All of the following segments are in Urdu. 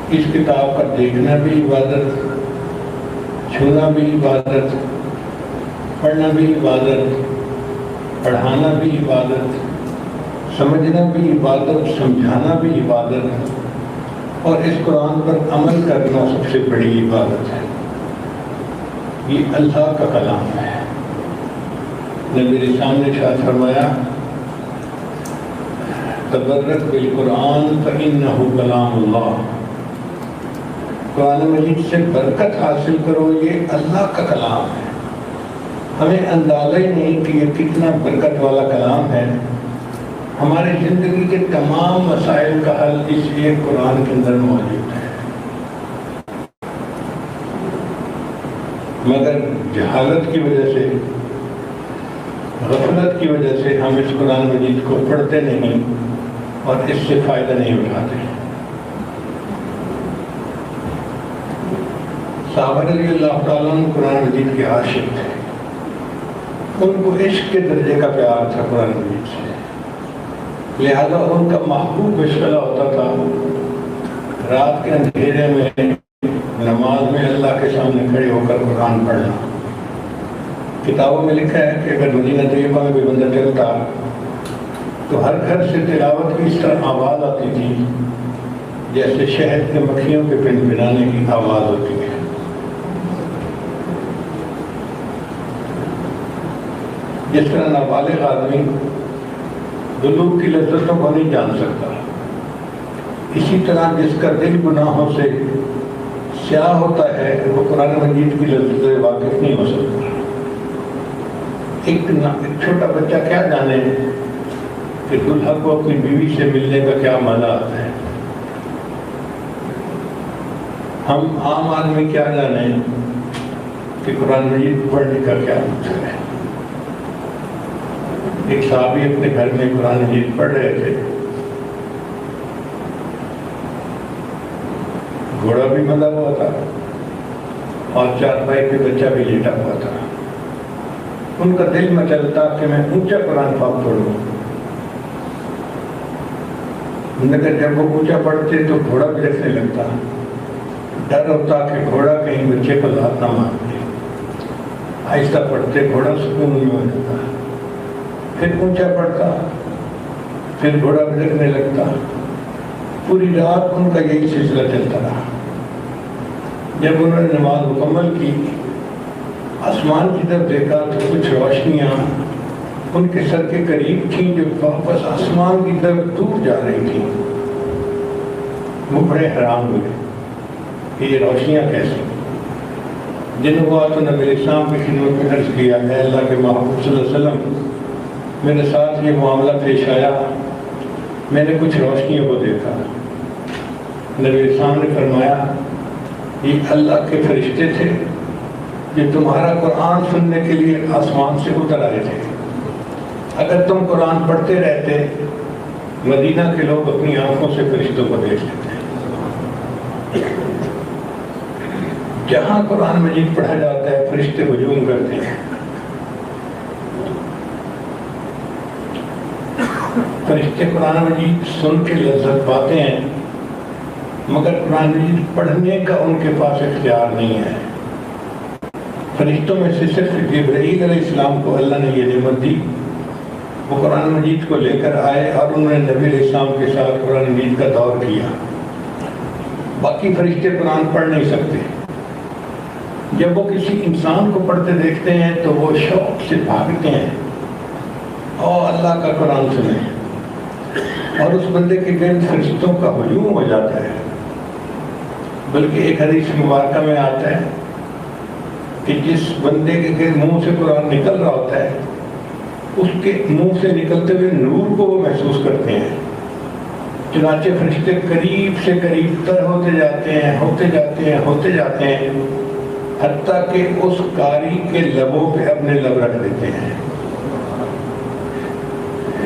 اس کتاب کا دیکھنا بھی عبادت، چھونا بھی عبادت، پڑھنا بھی عبادت، پڑھانا بھی عبادت، سمجھنا بھی عبادت، سمجھانا بھی عبادت، اور اس قرآن پر عمل کرنا سب سے بڑی عبادت ہے۔ یہ اللہ کا کلام ہے۔ نبی اسلام نے ارشاد فرمایا تبرک بالقرآن فإنہ کلام اللہ، قرآن مجید سے برکت حاصل کرو، یہ اللہ کا کلام ہے۔ ہمیں اندازہ ہی نہیں کہ یہ کتنا برکت والا کلام ہے۔ ہماری زندگی کے تمام مسائل کا حل اس لیے قرآن کے اندر موجود ہے، مگر جہالت کی وجہ سے، غفلت کی وجہ سے ہم اس قرآن مجید کو پڑھتے نہیں اور اس سے فائدہ نہیں اٹھاتے۔ صحابہ رضی اللہ تعالیٰ عنہ قرآن مجید کے عاشق تھے، ان کو عشق کے درجے کا پیار تھا قرآن مجید سے، لہذا ان کا محبوب مشغلہ ہوتا تھا رات کے اندھیرے میں نماز میں اللہ کے سامنے کھڑے ہو کر قرآن پڑھنا۔ کتابوں میں لکھا ہے کہ اگر مدینہ طیبہ میں کوئی بندہ چلتا تو ہر گھر سے تلاوت کی اس طرح آواز آتی تھی جیسے شہد کے مکھیوں کے پنپنانے کی آواز ہوتی ہے۔ جس طرح نابالغ آدمی بلوغ کی لذتوں کو نہیں جان سکتا، اسی طرح جس کا دل گناہوں سے سیاہ ہوتا ہے وہ قرآن مجید کی لذت سے واقف نہیں ہو سکتا۔ ایک چھوٹا بچہ کیا جانے کہ دلہا کو اپنی بیوی سے ملنے کا کیا مزہ آتا ہے؟ ہم عام آدمی کیا جانے کہ قرآن مجید پڑھنے کا کیا مطلب ہے؟ ایک صحابی اپنے گھر میں قرآن مجید پڑھ رہے تھے، گھوڑا بھی بندھا ہوا تھا اور چارپائی پہ بچہ بھی لیٹا ہوا تھا۔ ان کا دل مچلتا کہ میں اونچا قرآن پاک پڑھوں، مگر جب وہ اونچا پڑھتے تو گھوڑا بھی رکھنے لگتا، ڈر ہوتا کہ گھوڑا کہیں بچے کو لات نہ مار دے۔ آہستہ پڑھتے گھوڑا سکون نہیں ہو جاتا، پھر اونچا پڑھتا، پھر گھوڑا بھی رکھنے لگتا۔ پوری رات ان کا یہی سلسلہ چلتا رہا۔ جب انہوں نے نماز مکمل کی، آسمان کی طرف دیکھا تو کچھ روشنیاں ان کے سر کے قریب تھیں جو واپس آسمان کی طرف دور جا رہی تھیں۔ وہ بڑے حیران ہوئے کہ یہ روشنیاں کیسی؟ جن ہوا تو نبی اسلام کی خدمت میں عرض کیا، اے اللہ کے محبوب صلی اللہ علیہ وسلم، میرے ساتھ یہ معاملہ پیش آیا، میں نے کچھ روشنیوں کو دیکھا۔ نبی اسلام نے فرمایا یہ اللہ کے فرشتے تھے جو تمہارا قرآن سننے کے لیے آسمان سے اتر آئے تھے۔ اگر تم قرآن پڑھتے رہتے مدینہ کے لوگ اپنی آنکھوں سے فرشتوں کو دیکھ لیتے۔ جہاں قرآن مجید پڑھا جاتا ہے فرشتے ہجوم کرتے ہیں۔ فرشتے قرآن مجید سن کے لذت پاتے ہیں، مگر قرآن مجید پڑھنے کا ان کے پاس اختیار نہیں ہے۔ فرشتوں میں سے صرف جبرائیل علیہ السلام کو اللہ نے یہ نعمت دی، وہ قرآن مجید کو لے کر آئے اور انہوں نے نبی علیہ السلام کے ساتھ قرآن مجید کا دور کیا۔ باقی فرشتے قرآن پڑھ نہیں سکتے۔ جب وہ کسی انسان کو پڑھتے دیکھتے ہیں تو وہ شوق سے بھاگتے ہیں اور اللہ کا قرآن سنیں، اور اس بندے کے گرد فرشتوں کا ہجوم ہو جاتا ہے۔ بلکہ ایک حدیث مبارکہ میں آتا ہے کہ جس بندے کے گرد منہ سے قرآن نکل رہا ہوتا ہے اس کے منہ سے نکلتے ہوئے نور کو وہ محسوس کرتے ہیں۔ چنانچہ فرشتے قریب سے قریب تر ہوتے جاتے ہیں، ہوتے جاتے ہیں، ہوتے جاتے ہیں، حتیٰ کہ اس قاری کے لبوں پہ اپنے لب رکھ دیتے ہیں،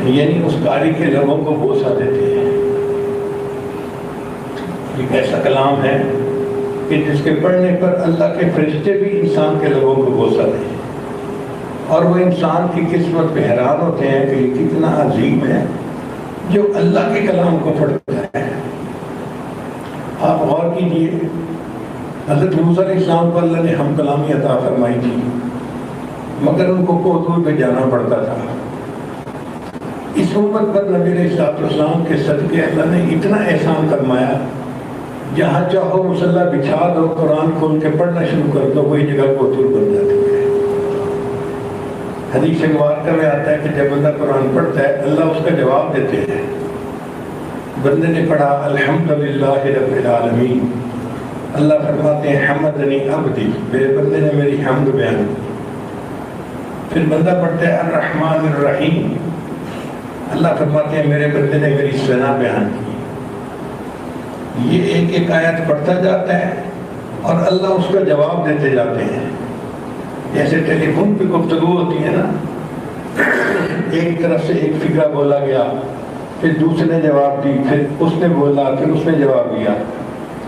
یعنی اس قاری کے لبوں کو بوسہ دیتے ہیں۔ ایک ایسا کلام ہے کہ جس کے پڑھنے پر اللہ کے فرشتے بھی انسان کے لبوں کو بوسہ دیں، اور وہ انسان کی قسمت پہ حیران ہوتے ہیں کہ یہ کتنا عظیم ہے جو اللہ کے کلام کو پڑھتا ہے۔ آپ غور کیجیے، حضرت موسیٰ علیہ السلام کو اللہ نے ہم کلامی عطا فرمائی تھی، مگر ان کو کوہ پہ جانا پڑتا تھا۔ اس امت پر نبی علیہ السلام کے صدقے اللہ نے اتنا احسان فرمایا، جہاں چاہو مصلی بچھا دو، قرآن کھول کے پڑھنا شروع کر دو، وہی جگہ کوہ بن جاتی ہے۔ حدیث مبارکہ میں آتا ہے کہ جب بندہ قرآن پڑھتا ہے اللہ اس کا جواب دیتے ہیں۔ بندے نے پڑھا الحمدللہ رب العالمین، اللہ فرماتے ہیں حمدنی عبدی، میرے بندے نے میری حمد بیان کی۔ پھر بندہ پڑھتا ہے الرحمن الرحیم، اللہ فرماتے ہیں میرے بندے نے میری ثنا بیان کی۔ یہ ایک ایک آیت پڑھتا جاتا ہے اور اللہ اس کا جواب دیتے جاتے ہیں۔ جیسے ٹیلی فون پہ گفتگو ہوتی ہے نا، ایک طرف سے ایک فکرہ بولا گیا، پھر دوسرے نے جواب دی، پھر اس نے بولا، پھر اس نے جواب دیا۔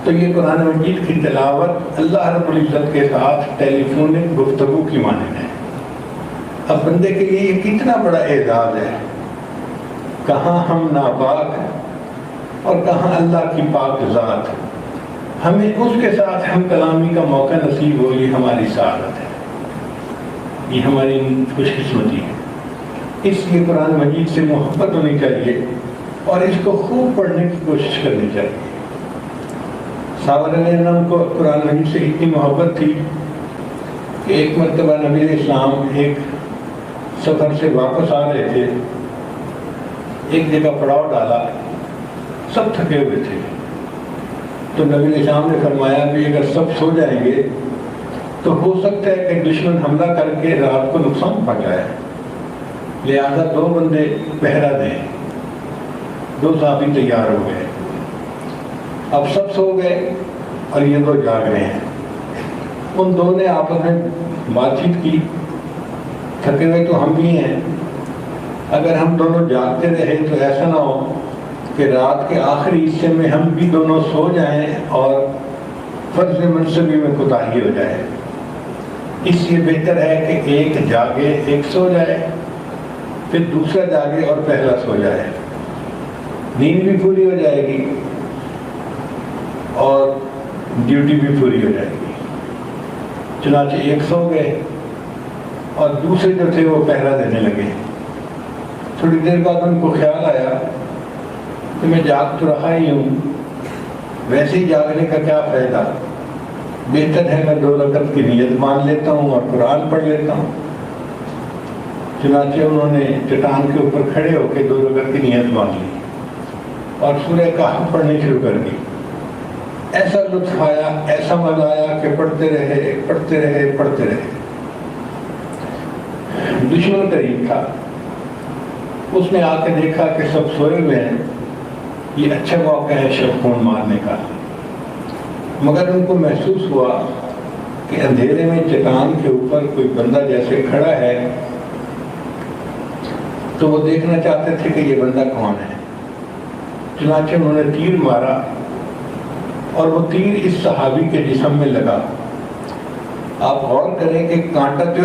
تو یہ قرآن مجید کی تلاوت اللہ رب العزت کے ساتھ ٹیلی فونک گفتگو کی مانند ہے۔ اب بندے کے لیے یہ کتنا بڑا اعزاز ہے، کہاں ہم ناپاک اور کہاں اللہ کی پاک ذات، ہمیں اس کے ساتھ ہم کلامی کا موقع نصیب ہو، یہ ہماری سعادت ہے، یہ ہماری خوش قسمتی ہے۔ اس لیے قرآن مجید سے محبت ہونی چاہیے اور اس کو خوب پڑھنے کی کوشش کرنی چاہیے۔ صحابہ علیہ السلام کو قرآن مجید سے اتنی محبت تھی کہ ایک مرتبہ نبی علیہ السلام ایک سفر سے واپس آ رہے تھے، ایک جگہ پڑاؤ ڈالا، سب تھکے ہوئے تھے، تو نبی علیہ السلام نے فرمایا کہ اگر سب سو جائیں گے تو ہو سکتا ہے کہ دشمن حملہ کر کے رات کو نقصان پہنچائے، لہذا 2 بندے پہرا دیں۔ 2 صحابی تیار ہو گئے، اب سب سو گئے اور یہ 2 جاگ رہے ہیں۔ ان 2 نے آپس میں بات چیت کی، تھکے ہوئے تو ہم بھی ہیں، اگر ہم دونوں جاگتے رہے تو ایسا نہ ہو کہ رات کے آخری حصے میں ہم بھی دونوں سو جائیں اور فرض منصبی میں کوتاہی ہو جائے۔ اس لیے بہتر ہے کہ ایک جاگے، ایک سو جائے، پھر دوسرا جاگے اور پہلا سو جائے، نیند بھی پوری ہو جائے گی اور ڈیوٹی بھی پوری ہو جائے گی۔ چنانچہ ایک سو گئے اور دوسرے جو تھے وہ پہرا دینے لگے۔ تھوڑی دیر بعد ان کو خیال آیا کہ میں جاگ تو رہا ہی ہوں، ویسے ہی جاگنے کا کیا فائدہ، بہتر ہے میں 2 رکعت کی نیت مان لیتا ہوں اور قرآن پڑھ لیتا ہوں۔ چنانچہ انہوں نے چٹان کے اوپر کھڑے ہو کے 2 رکعت کی نیت مان لی اور سورہ کہف پڑھنی شروع کر دی۔ ایسا لطف آیا، ایسا مزہ آیا کہ پڑھتے رہے پڑھتے رہے پڑھتے رہے۔ دشمن قریب تھا، اس نے آ کے دیکھا کہ سب سوئے ہوئے ہیں، یہ اچھا موقع ہے شب خون مارنے کا، مگر ان کو محسوس ہوا کہ اندھیرے میں چٹان کے اوپر کوئی بندہ جیسے کھڑا ہے، تو وہ دیکھنا چاہتے تھے کہ یہ بندہ کون ہے۔ چنانچہ انہوں نے تیر مارا اور وہ تیر اس صحابی کے جسم میں لگا۔ آپ غور کریں کہ کانٹا جو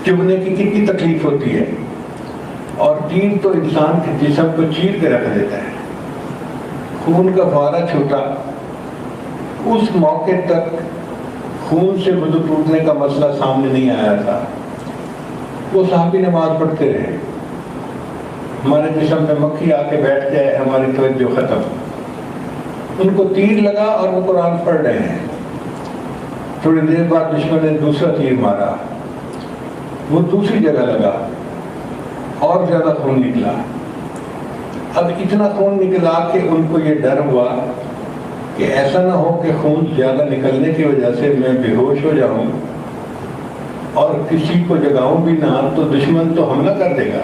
چبھنے کی کتنی تکلیف ہوتی ہے، اور تیر تو انسان کے جسم کو چیر کے رکھ دیتا ہے، خون کا فوارہ چھوٹا۔ اس موقع تک خون سے وضو ٹوٹنے کا مسئلہ سامنے نہیں آیا تھا۔ وہ صحابی نماز پڑھتے رہے، ہمارے جسم میں مکھی آ کے بیٹھ جائے ہماری توجہ ختم۔ ان کو تیر لگا اور وہ قرآن پڑھ رہے ہیں۔ تھوڑی دیر بعد دشمن نے دوسرا تیر مارا، وہ دوسری جگہ لگا اور زیادہ خون نکلا۔ اب اتنا خون نکلا کہ ان کو یہ ڈر ہوا کہ ایسا نہ ہو کہ خون زیادہ نکلنے کی وجہ سے میں بے ہوش ہو جاؤں اور کسی کو جگاؤں بھی نہ تو دشمن تو حملہ کر دے گا۔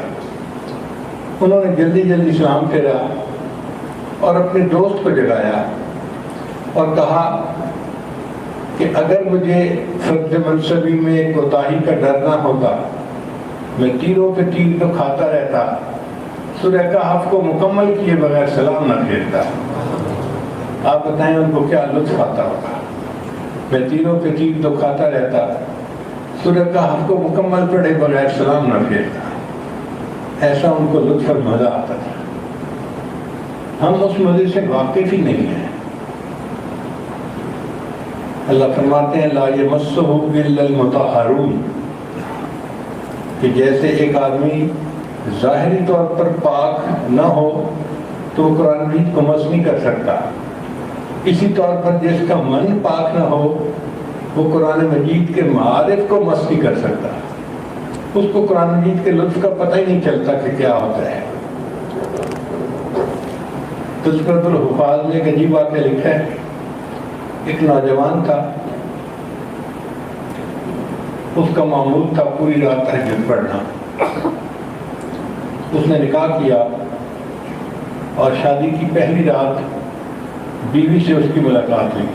انہوں نے جلدی جلدی سلام پھیرا اور اپنے دوست کو جگایا اور کہا کہ اگر مجھے فرض منصبی میں کوتاہی کا ڈر نہ ہوتا، میں تیروں پہ تیر تو کھاتا رہتا، سورہ کہف کو مکمل کیے بغیر سلام نہ پھیرتا۔ آپ بتائیں ان کو کیا لطف آتا ہوگا۔ میں تیروں پہ تیر تو کھاتا رہتا، سورہ کہف کو مکمل پڑھے بغیر سلام نہ پھیرتا۔ ایسا ان کو لطف اور مزہ آتا تھا۔ ہم اس مزے سے واقف ہی نہیں ہیں۔ اللہ فرماتے ہیں لا یمسہ الا المطہرون، کہ جیسے ایک آدمی ظاہری طور پر پاک نہ ہو تو وہ قرآن مجید کو مس نہیں کر سکتا، اسی طور پر جس کا من پاک نہ ہو وہ قرآن مجید کے معارف کو مس نہیں کر سکتا، اس کو قرآن مجید کے لطف کا پتہ ہی نہیں چلتا کہ کیا ہوتا ہے۔ تذکرۃ الحفاظ میں ایک عجیب واقعہ لکھا ہے، ایک نوجوان تھا، اس کا معمول تھا پوری رات تہجد پڑھنا۔ اس نے نکاح کیا اور شادی کی پہلی رات بیوی سے اس کی ملاقات ہوئی،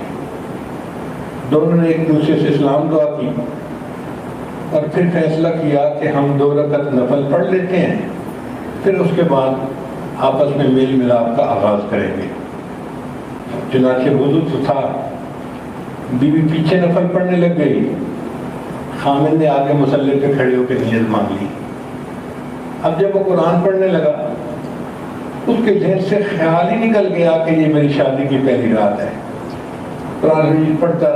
دونوں نے ایک دوسرے سے اسلام دعا کی اور پھر فیصلہ کیا کہ ہم 2 رکعت نفل پڑھ لیتے ہیں، پھر اس کے بعد آپس میں میل ملاپ کا آغاز کریں گے۔ چنانچہ وضو تو تھا، بیوی پیچھے نفل پڑھنے لگ گئی، خامن نے آگے مصلی پہ کھڑے ہو کے نیت مانگ لی۔ اب جب وہ قرآن پڑھنے لگا اس کے ذہن سے خیال ہی نکل گیا کہ یہ میری شادی کی پہلی رات ہے۔ قرآن مجید پڑھتا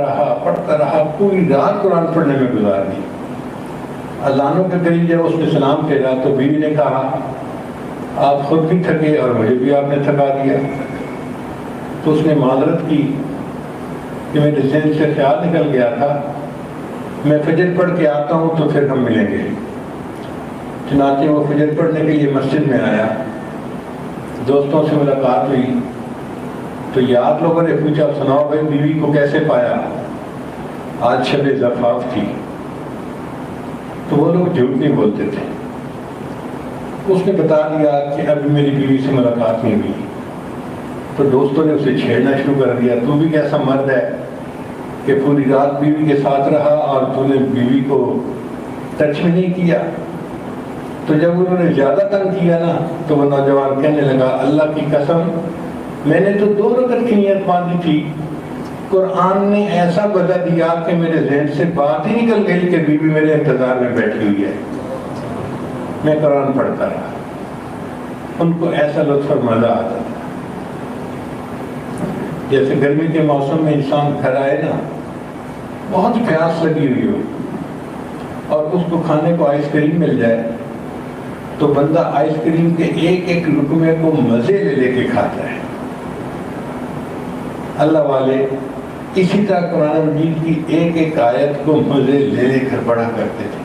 رہا، پوری رات قرآن پڑھنے میں گزار دی۔ اذانوں کے قریب جب اس نے سلام پھیرا تو بیوی نے کہا آپ خود بھی تھکے اور مجھے بھی آپ نے تھکا دیا۔ تو اس نے معذرت کی کہ میرے ذہن سے خیال نکل گیا تھا، میں فجر پڑھ کے آتا ہوں تو پھر ہم ملیں گے۔ چنانچہ وہ فجر پڑھنے کے لیے مسجد میں آیا، دوستوں سے ملاقات ہوئی تو یار لوگوں نے پوچھا سناؤ بھائی بیوی کو کیسے پایا، آج شب زفاف تھی۔ تو وہ لوگ جھوٹ نہیں بولتے تھے، اس نے بتا دیا کہ ابھی میری بیوی سے ملاقات نہیں ہوئی۔ تو دوستوں نے اسے چھیڑنا شروع کر دیا، تو بھی کیسا مرد ہے کہ پوری رات بیوی کے ساتھ رہا اور تو نے بیوی کو ٹچ بھی نہیں کیا۔ تو جب انہوں نے زیادہ تنگ کیا نا تو وہ نوجوان کہنے لگا اللہ کی قسم میں نے تو 2 رکعت کی نیت باندھی تھی، قرآن نے ایسا بدلا دیا کہ میرے ذہن سے بات ہی نکل گئی کہ بیوی میرے انتظار میں بیٹھی ہوئی ہے۔ میں قرآن پڑھتا رہا، ان کو ایسا لطف اور مزہ آتا تھا۔ جیسے گرمی کے موسم میں انسان گھر آئے نا، بہت پیاس لگی ہوئی ہو اور اس کو کھانے کو آئس کریم مل جائے تو بندہ آئس کریم کے ایک ایک لقمے کو مزے لے لے کے کھاتا ہے۔ اللہ والے اسی طرح قرآن مجید کی ایک ایک آیت کو مزے لے لے کر پڑھا کرتے تھے،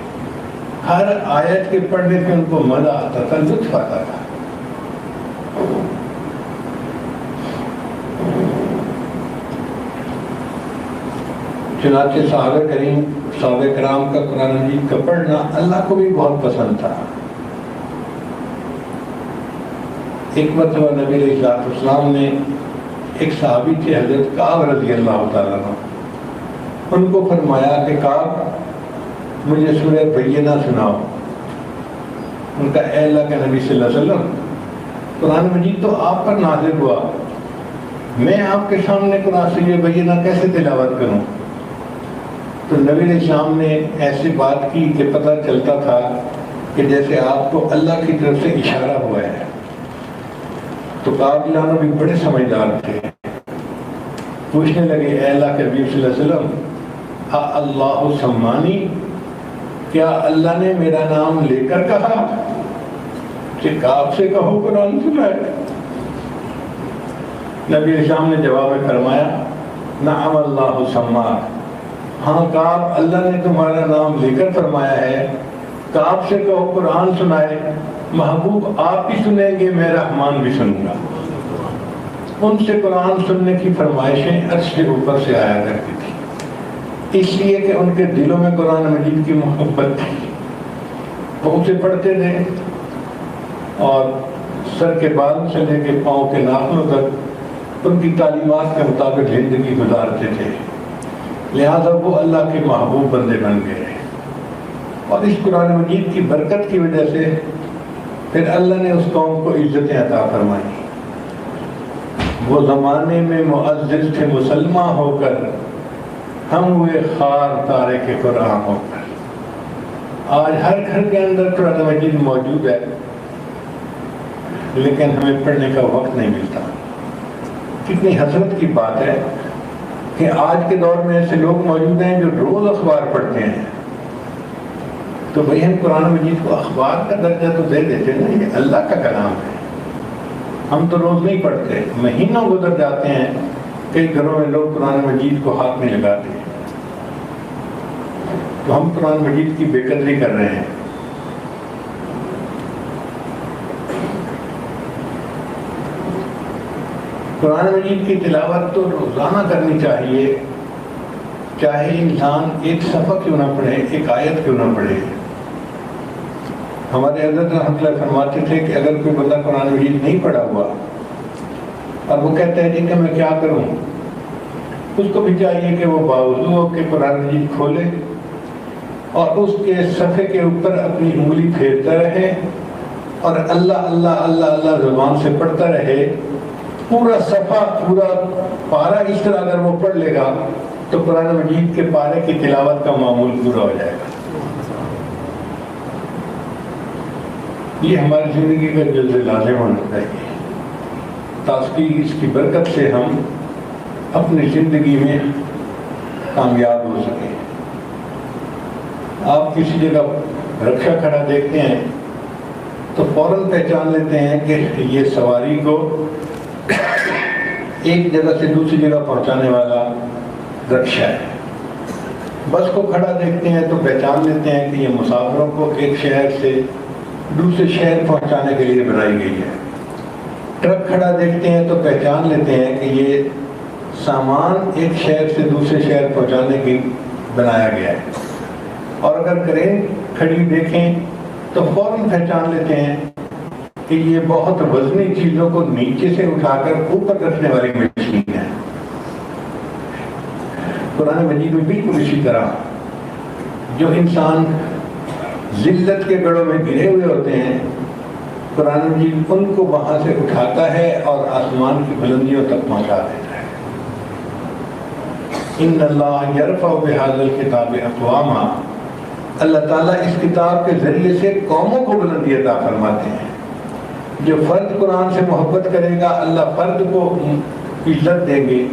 ہر آیت کے پڑھنے سے ان کو مزہ آتا تھا، لطف آتا تھا۔ چنانچہ صحابہ کرام کا قرآن مجید کا پڑھنا اللہ کو بھی بہت پسند تھا۔ ایک مرتبہ نبی علیہ السلام نے ایک صحابی تھے حضرت کعب رضی اللہ تعالیٰ عنہ، ان کو فرمایا کہ کعب مجھے سورہ بینہ سناؤ۔ ان کا اے اللہ کے نبی صلی اللہ علیہ وسلم قرآن مجید تو آپ پر نازل ہوا، میں آپ کے سامنے قرآن سورہ بینہ کیسے تلاوت کروں؟ تو نبی علیہ السلام نے ایسی بات کی کہ پتہ چلتا تھا کہ جیسے آپ کو اللہ کی طرف سے اشارہ ہوا ہے۔ تو قابلہ بھی بڑے سمجھدار تھے، پوچھنے لگے اے اللہ کے نبی صلی اللہ علیہ وسلم اللہ سمانی، کیا اللہ نے میرا نام لے کر کہا کہ کعب سے کہو قرآن سنائے؟ نبی علیہ السلام نے جواب میں فرمایا نعم اللہ سماک، ہاں کعب اللہ نے تمہارا نام لے کر فرمایا ہے، کعب سے کہو قرآن سنائے، محبوب آپ بھی سنیں گے میں رحمان بھی سنوں گا۔ ان سے قرآن سننے کی فرمائشیں عرش کے اوپر سے آیا کرتی تھی، اس لیے کہ ان کے دلوں میں قرآن مجید کی محبت تھی، وہ اسے پڑھتے تھے اور سر کے بال سے لے کے پاؤں کے ناخنوں تک ان کی تعلیمات کے مطابق زندگی گزارتے تھے، لہذا وہ اللہ کے محبوب بندے بن گئے۔ اور اس قرآن مجید کی برکت کی وجہ سے پھر اللہ نے اس قوم کو عزتیں عطا فرمائی۔ وہ زمانے میں معزز تھے مسلمہ ہو کر، ہم ہوئے خوار تارے کے قرآن ہو کر۔ آج ہر گھر کے اندر قرآن مجید موجود ہے لیکن ہمیں پڑھنے کا وقت نہیں ملتا۔ کتنی حسرت کی بات ہے کہ آج کے دور میں ایسے لوگ موجود ہیں جو روز اخبار پڑھتے ہیں. تو بھئی ہم قرآن مجید کو اخبار کا درجہ تو دے دیتے نا، یہ اللہ کا کلام ہے. ہم تو روز نہیں پڑھتے، مہینوں گزر جاتے ہیں، کئی گھروں میں لوگ قرآن مجید کو ہاتھ میں لگاتے ہیں. تو ہم قرآن مجید کی بے قدری کر رہے ہیں. قرآن مجید کی تلاوت تو روزانہ کرنی چاہیے، چاہے انسان ایک صفحہ کیوں نہ پڑھے، ایک آیت کیوں نہ پڑھے. ہمارے حضرت رحمۃ اللہ فرماتے تھے کہ اگر کوئی بندہ قرآن مجید نہیں پڑھا ہوا اور وہ کہتا ہے جی کہ میں کیا کروں، اس کو بھی چاہیے کہ وہ باوضو ہو کے قرآن مجید کھولے اور اس کے صفحے کے اوپر اپنی انگلی پھیرتا رہے اور اللہ اللہ اللہ اللہ زبان سے پڑھتا رہے. پورا صفحہ، پورا پارہ اس طرح اگر وہ پڑھ لے گا تو قرآن مجید کے پارے کی تلاوت کا معمول پورا ہو جائے گا. یہ ہماری زندگی کا جزء لازم ہونا چاہیے تاکہ اس کی برکت سے ہم اپنی زندگی میں کامیاب ہو سکیں. آپ کسی جگہ رکشا کھڑا دیکھتے ہیں تو فوراً پہچان لیتے ہیں کہ یہ سواری کو ایک جگہ سے دوسری جگہ پہنچانے والا رکشا ہے. بس کو کھڑا دیکھتے ہیں تو پہچان لیتے ہیں کہ یہ مسافروں کو ایک شہر سے دوسرے شہر پہنچانے کے لیے بنائی گئی ہے. ٹرک کھڑا دیکھتے ہیں تو پہچان لیتے ہیں کہ یہ سامان ایک شہر سے دوسرے شہر پہنچانے کی بنایا گیا ہے. اور اگر کرین کھڑی دیکھیں تو فوراً پہچان لیتے ہیں کہ یہ بہت وزنی چیزوں کو نیچے سے اٹھا کر اوپر رکھنے والی مشین ہے. قرآن مجید میں بالکل اسی طرح جو انسان ذلت کے گڑھوں میں گرے ہوئے ہوتے ہیں، قرآن مجید ان کو وہاں سے اٹھاتا ہے اور آسمان کی بلندیوں تک پہنچا دیتا ہے. ان اللہ یرفع بہذا الکتاب اقواما، اللہ تعالیٰ اس کتاب کے ذریعے سے قوموں کو بلندی عطا فرماتے ہیں. جو فرد قرآن سے محبت کرے گا اللہ فرد کو عزت دیں گے،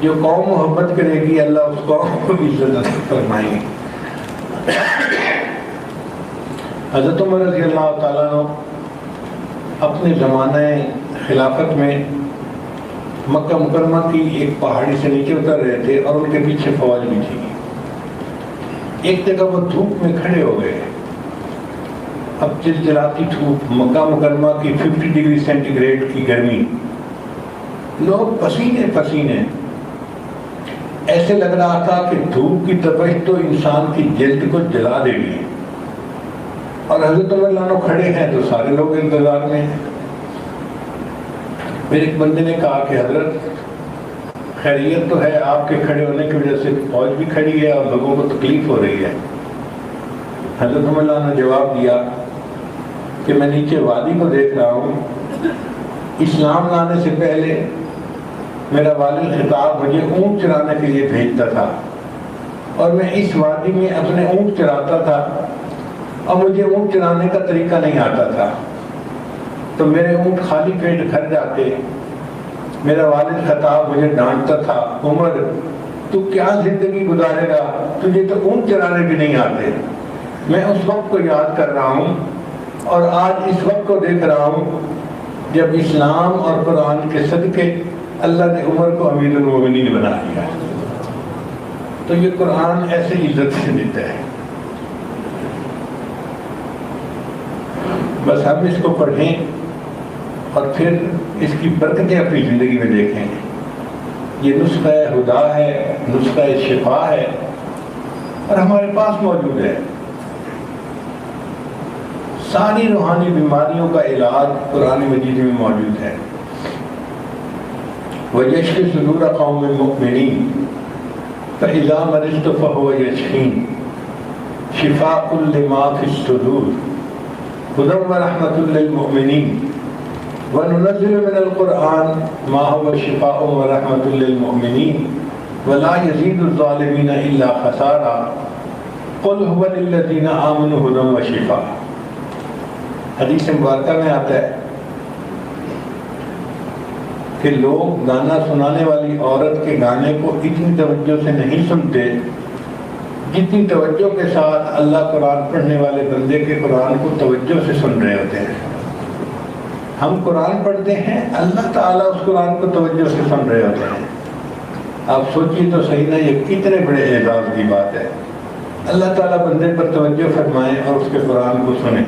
جو قوم محبت کرے گی اللہ اس قوم کو عزت عطا فرمائیں گے. حضرت عمر رضی اللہ تعالیٰ عنہ اپنے زمانہ خلافت میں مکہ مکرمہ کی ایک پہاڑی سے نیچے اتر رہے تھے اور ان کے پیچھے فوج بھی تھی. ایک جگہ وہ دھوپ میں کھڑے ہو گئے. اب چلچلاتی دھوپ، مکہ مکرمہ کی 50 ڈگری سینٹی گریڈ کی گرمی، لوگ پسینے پسینے. ایسے لگ رہا تھا کہ دھوپ کی تپش تو انسان کی جلد کو جلا دے گی. اور حضرت عمر لانو کھڑے ہیں تو سارے لوگ انتظار میں ہیں. پھر ایک بندے نے کہا کہ حضرت خیریت تو ہے، آپ کے کھڑے ہونے کی وجہ سے فوج بھی کھڑی ہے اور لوگوں کو تکلیف ہو رہی ہے. حضرت عمر لانو نے جواب دیا کہ میں نیچے وادی کو دیکھ رہا ہوں. اسلام لانے سے پہلے میرا والد خطاب مجھے اونٹ چرانے کے لیے بھیجتا تھا اور میں اس وادی میں اپنے اونٹ چراتا تھا اور مجھے اونٹ چرانے کا طریقہ نہیں آتا تھا تو میرے اونٹ خالی پیٹ گھر جاتے. میرا والد خطاب مجھے ڈانٹتا تھا، عمر تو کیا زندگی گزارے گا، تجھے تو اونٹ چرانے بھی نہیں آتے. میں اس وقت کو یاد کر رہا ہوں اور آج اس وقت کو دیکھ رہا ہوں جب اسلام اور قرآن کے صدقے اللہ نے عمر کو امیر المومنین بنا دیا. تو یہ قرآن ایسے عزت سے دیتا ہے. بس ہم اس کو پڑھیں اور پھر اس کی برکتیں اپنی زندگی میں دیکھیں. یہ نسخہ ہدا ہے، نسخہ شفا ہے اور ہمارے پاس موجود ہے. ساری روحانی بیماریوں کا علاج قرآن مجید میں موجود ہے. وَيَشْفِ صُدُورَ قَوْمٍ مُؤْمِنِينَ فَإِذَا مَرِضْتُ فَهُوَ يَشْفِينِ شِفَاءٌ لِمَا فِي الصُّدُورِ هُدًى وَرَحْمَةٌ لِلْمُؤْمِنِينَ وَنُنَزِّلُ مِنَ الْقُرْآنِ مَا هُوَ شِفَاءٌ وَرَحْمَةٌ لِلْمُؤْمِنِينَ وَلَا يَزِيدُ الظَّالِمِينَ إِلَّا خَسَارًا قُلْ هُوَ لِلَّذِينَ آمَنُوا هُدًى وَشِفَاءٌ. حدیث مبارکہ میں آتا ہے کہ لوگ گانا سنانے والی عورت کے گانے کو اتنی توجہ سے نہیں سنتے جتنی توجہ کے ساتھ اللہ قرآن پڑھنے والے بندے کے قرآن کو توجہ سے سن رہے ہوتے ہیں۔ ہم قرآن پڑھتے ہیں، اللہ تعالیٰ اس قرآن کو توجہ سے سن رہے ہوتے ہیں۔ آپ سوچیے تو صحیح نا، یہ کتنے بڑے اعزاز کی بات ہے، اللہ تعالیٰ بندے پر توجہ فرمائیں اور اس کے قرآن کو سنیں۔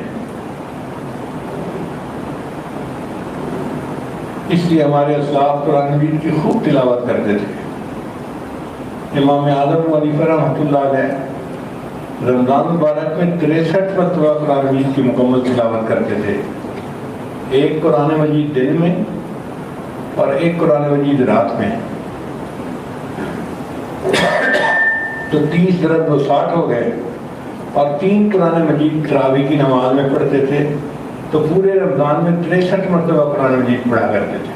اس لیے ہمارے اسلاف قرآن مجید کی خوب تلاوت کرتے تھے۔ امام اعظم ابو حنیفہ رحمۃ اللہ علیہ رمضان مبارک میں 63 مرتبہ قرآن مجید کی مکمل تلاوت کرتے تھے، ایک قرآن مجید دن میں اور ایک قرآن مجید رات میں، تو 30 ضرب وہ 60 ہو گئے، اور 3 قرآن مجید تراویح کی نماز میں پڑھتے تھے، تو پورے رمضان میں 63 مرتبہ قرآن مجید پڑھا کرتے تھے۔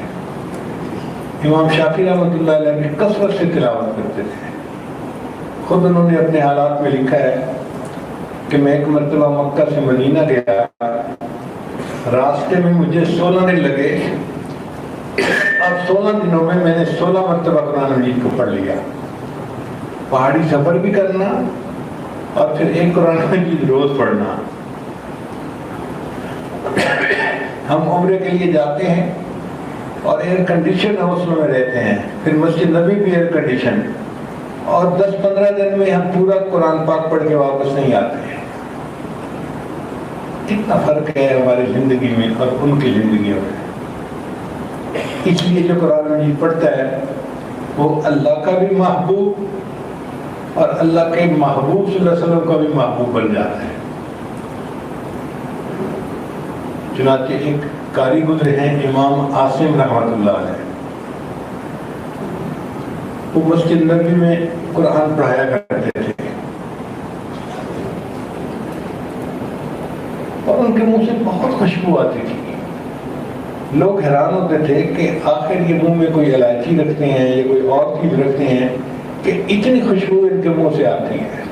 امام شافعی رحمۃ اللہ علیہ نے کثرت سے تلاوت کرتے تھے۔ خود انہوں نے اپنے حالات میں لکھا ہے کہ میں ایک مرتبہ مکہ سے مدینہ گیا، راستے میں مجھے 16 دن لگے، اب 16 دنوں میں نے 16 مرتبہ قرآن مجید کو پڑھ لیا۔ پہاڑی سفر بھی کرنا اور پھر ایک قرآن مجید روز پڑھنا۔ ہم عمرے کے لیے جاتے ہیں اور ایئر کنڈیشن ہاؤسوں میں رہتے ہیں، پھر مسجد نبی بھی ایئر کنڈیشن، اور 10-15 دن میں ہم پورا قرآن پاک پڑھ کے واپس نہیں آتے ہیں۔ کتنا فرق ہے ہماری زندگی میں اور ان کی زندگیوں میں۔ اس لیے جو قرآن مجید پڑھتا ہے وہ اللہ کا بھی محبوب اور اللہ کے محبوب صلی اللہ علیہ وسلم کا بھی محبوب بن جاتا ہے۔ چنانچہ ایک قاری گزرے ہیں امام عاصم رحمۃ اللہ علیہ، وہ مسجد نبوی میں قرآن پڑھایا کرتے تھے، اور ان کے منہ سے بہت خوشبو آتی تھی۔ لوگ حیران ہوتے تھے کہ آخر یہ منہ میں کوئی الائچی رکھتے ہیں یا کوئی اور چیز رکھتے ہیں کہ اتنی خوشبو ان کے منہ سے آتی ہے۔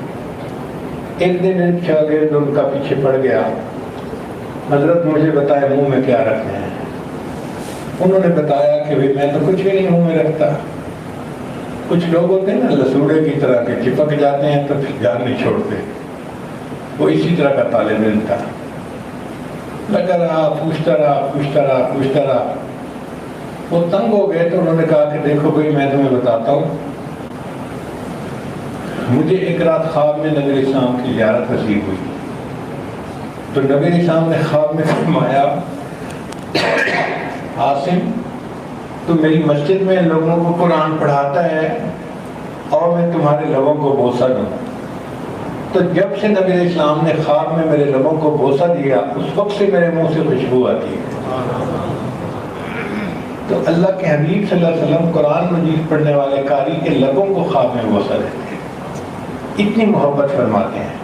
ایک دن ایک شاگرد ان کا پیچھے پڑ گیا، حضرت مجھے بتائے منہ میں کیا رکھتے ہیں؟ انہوں نے بتایا کہ میں تو کچھ بھی نہیں منہ میں رکھتا۔ کچھ لوگ ہوتے ہیں نا لسوڑے کی طرح کے، چپک جاتے ہیں تو پھر جان نہیں چھوڑتے، وہ اسی طرح کا طالب علم تھا۔ لگا رہا، پوچھتا رہا، وہ تنگ ہو گئے تو انہوں نے کہا کہ دیکھو بھائی میں تمہیں بتاتا ہوں، مجھے ایک رات خواب میں نبی علیہ السلام کی زیارت نصیب ہوئی، تو نبی علیہ السلام نے خواب میں فرمایا عاصم تو میری مسجد میں لوگوں کو قرآن پڑھاتا ہے اور میں تمہارے لبوں کو بوسہ دوں۔ تو جب سے نبی علیہ السلام نے خواب میں میرے لبوں کو بوسہ دیا، اس وقت سے میرے منہ سے خوشبو آتی ہے۔ تو اللہ کے حبیب صلی اللہ علیہ وسلم قرآن مجید پڑھنے والے قاری کے لبوں کو خواب میں بوسہ دیتے ہیں، اتنی محبت فرماتے ہیں۔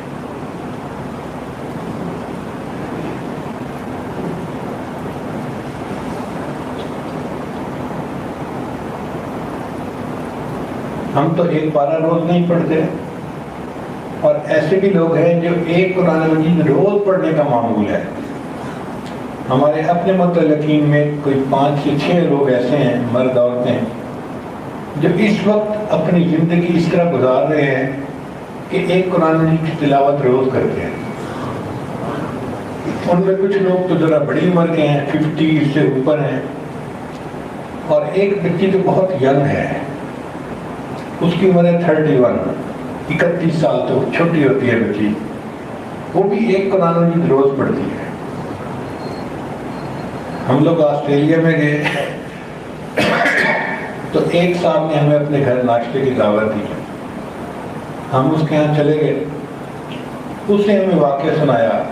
ہم تو ایک پارہ روز نہیں پڑھتے، اور ایسے بھی لوگ ہیں جو ایک قرآن مجید روز پڑھنے کا معمول ہے۔ ہمارے اپنے متعلقین میں کوئی 5 سے 6 لوگ ایسے ہیں، مرد عورتیں، جو اس وقت اپنی زندگی اس طرح گزار رہے ہیں کہ ایک قرآن مجید کی تلاوت روز کرتے ہیں۔ ان میں کچھ لوگ تو ذرا بڑی عمر کے ہیں، 50 سے اوپر ہیں، اور ایک بچی جو بہت ینگ ہے، اس کی عمر ہے 31 سال، تو چھوٹی ہوتی ہے بچی، وہ بھی ایک قرآن مجید روز پڑھتی ہے۔ ہم لوگ آسٹریلیا میں گئے تو ایک صاحب نے ہمیں اپنے گھر ناشتے کی دعوت دی، ہم اس کے یہاں چلے گئے، اس نے ہمیں واقعہ سنایا،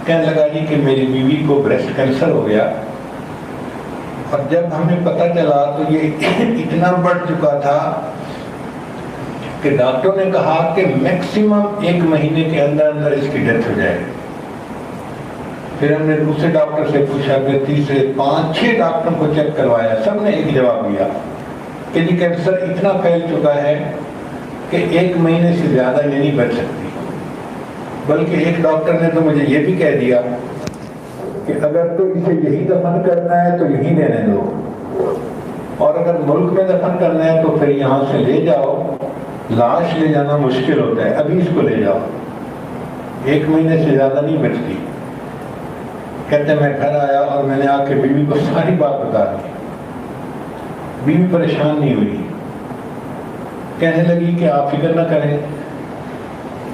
کہنے لگا جی کہ میری بیوی کو بریسٹ کینسر ہو گیا، اور جب ہمیں پتہ چلا تو یہ اتنا بڑھ چکا تھا کہ ڈاکٹروں نے کہا کہ میکسیمم 1 مہینے کے اندر اس کی ڈیتھ ہو جائے۔ پھر ہم نے دوسرے ڈاکٹر سے پوچھا، کہ تیسرے 5-6 ڈاکٹروں کو چیک کروایا، سب نے ایک جواب دیا کہ جی کینسر اتنا پھیل چکا ہے کہ 1 مہینے سے زیادہ یہ نہیں بچ سکتی۔ بلکہ ایک ڈاکٹر نے تو مجھے یہ بھی کہہ دیا کہ اگر تو اسے یہی دفن کرنا ہے تو یہی رہنے دو، اور اگر ملک میں دفن کرنا ہے تو پھر یہاں سے لے جاؤ، لاش لے جانا مشکل ہوتا ہے، ابھی اس کو لے جاؤ، 1 مہینے سے زیادہ نہیں بچتی۔ کہتے ہیں میں گھر آیا اور میں نے آ کے بیوی کو ساری بات بتا دی، بیوی پریشان نہیں ہوئی، کہنے لگی کہ آپ فکر نہ کریں،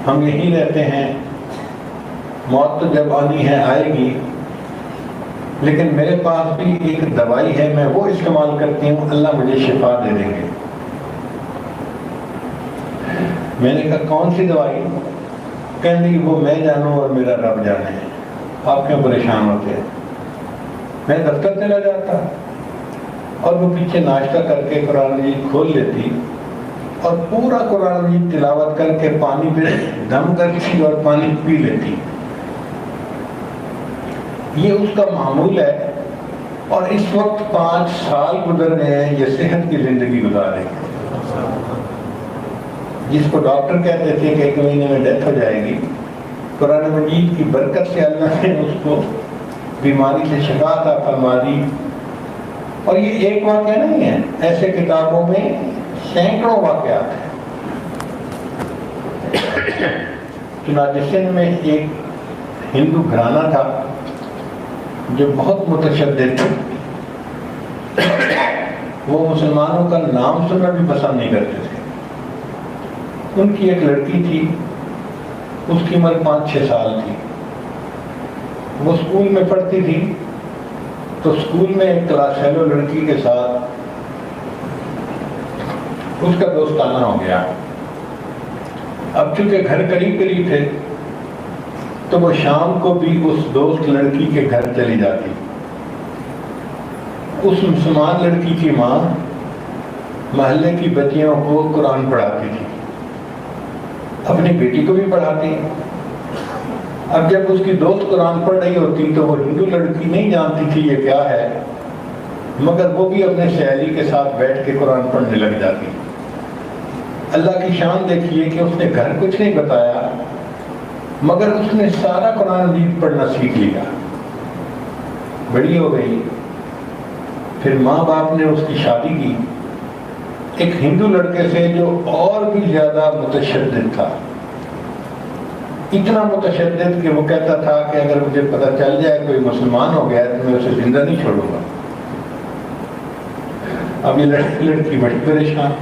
ہم یہیں رہتے ہیں، موت تو جب آنی ہے آئے گی، لیکن میرے پاس بھی ایک دوائی ہے، میں وہ استعمال کرتی ہوں، اللہ مجھے شفا دے دیں گے۔ میں نے کہا کون سی دوائی؟ کہنے لگی وہ میں جانوں اور میرا رب جانے، آپ کیوں پریشان ہوتے ہیں؟ میں دفتر چلا جاتا اور وہ پیچھے ناشتہ کر کے قرآن مجید کھول لیتی اور پورا قرآن مجید تلاوت کر کے پانی پہ دم کرتی اور پانی پی لیتی۔ یہ اس کا معمول ہے، اور اس وقت 5 سال گزر گئے ہیں، یہ صحت کی زندگی گزارے، جس کو ڈاکٹر کہتے تھے کہ 1 مہینے میں ڈیتھ ہو جائے گی، قرآن مجید کی برکت سے اللہ نے اس کو بیماری سے شفا عطا فرما دی۔ اور یہ ایک واقعہ نہیں ہے، ایسے کتابوں میں سینکڑوں واقعات ہیں۔ چنانچہ سندھ میں ایک ہندو گھرانہ تھا جو بہت متشدد تھے، وہ مسلمانوں کا نام سننا بھی پسند نہیں کرتے تھے۔ ان کی ایک لڑکی تھی، اس کی عمر 5-6 سال تھی، وہ اسکول میں پڑھتی تھی، تو اسکول میں ایک کلاس فیلو لڑکی کے ساتھ اس کا دوستانہ ہو گیا۔ اب چونکہ گھر قریب قریب تھے تو وہ شام کو بھی اس دوست لڑکی کے گھر چلی جاتی۔ اس مسلمان لڑکی کی ماں محلے کی بچیوں کو قرآن پڑھاتی تھی، اپنی بیٹی کو بھی پڑھاتی۔ اب جب اس کی دوست قرآن پڑھ رہی ہوتی تو وہ ہندو لڑکی نہیں جانتی تھی یہ کیا ہے، مگر وہ بھی اپنے سہیلی کے ساتھ بیٹھ کے قرآن پڑھنے لگ جاتی۔ اللہ کی شان دیکھیے کہ اس نے گھر کچھ نہیں بتایا، مگر اس نے سارا قرآن مجید پڑھنا سیکھ لیا، بڑی ہو گئی۔ پھر ماں باپ نے اس کی شادی کی ایک ہندو لڑکے سے جو اور بھی زیادہ متشدد تھا، اتنا متشدد کہ وہ کہتا تھا کہ اگر مجھے پتہ چل جائے کوئی مسلمان ہو گیا تو میں اسے زندہ نہیں چھوڑوں گا۔ اب یہ لڑکی بڑی پریشان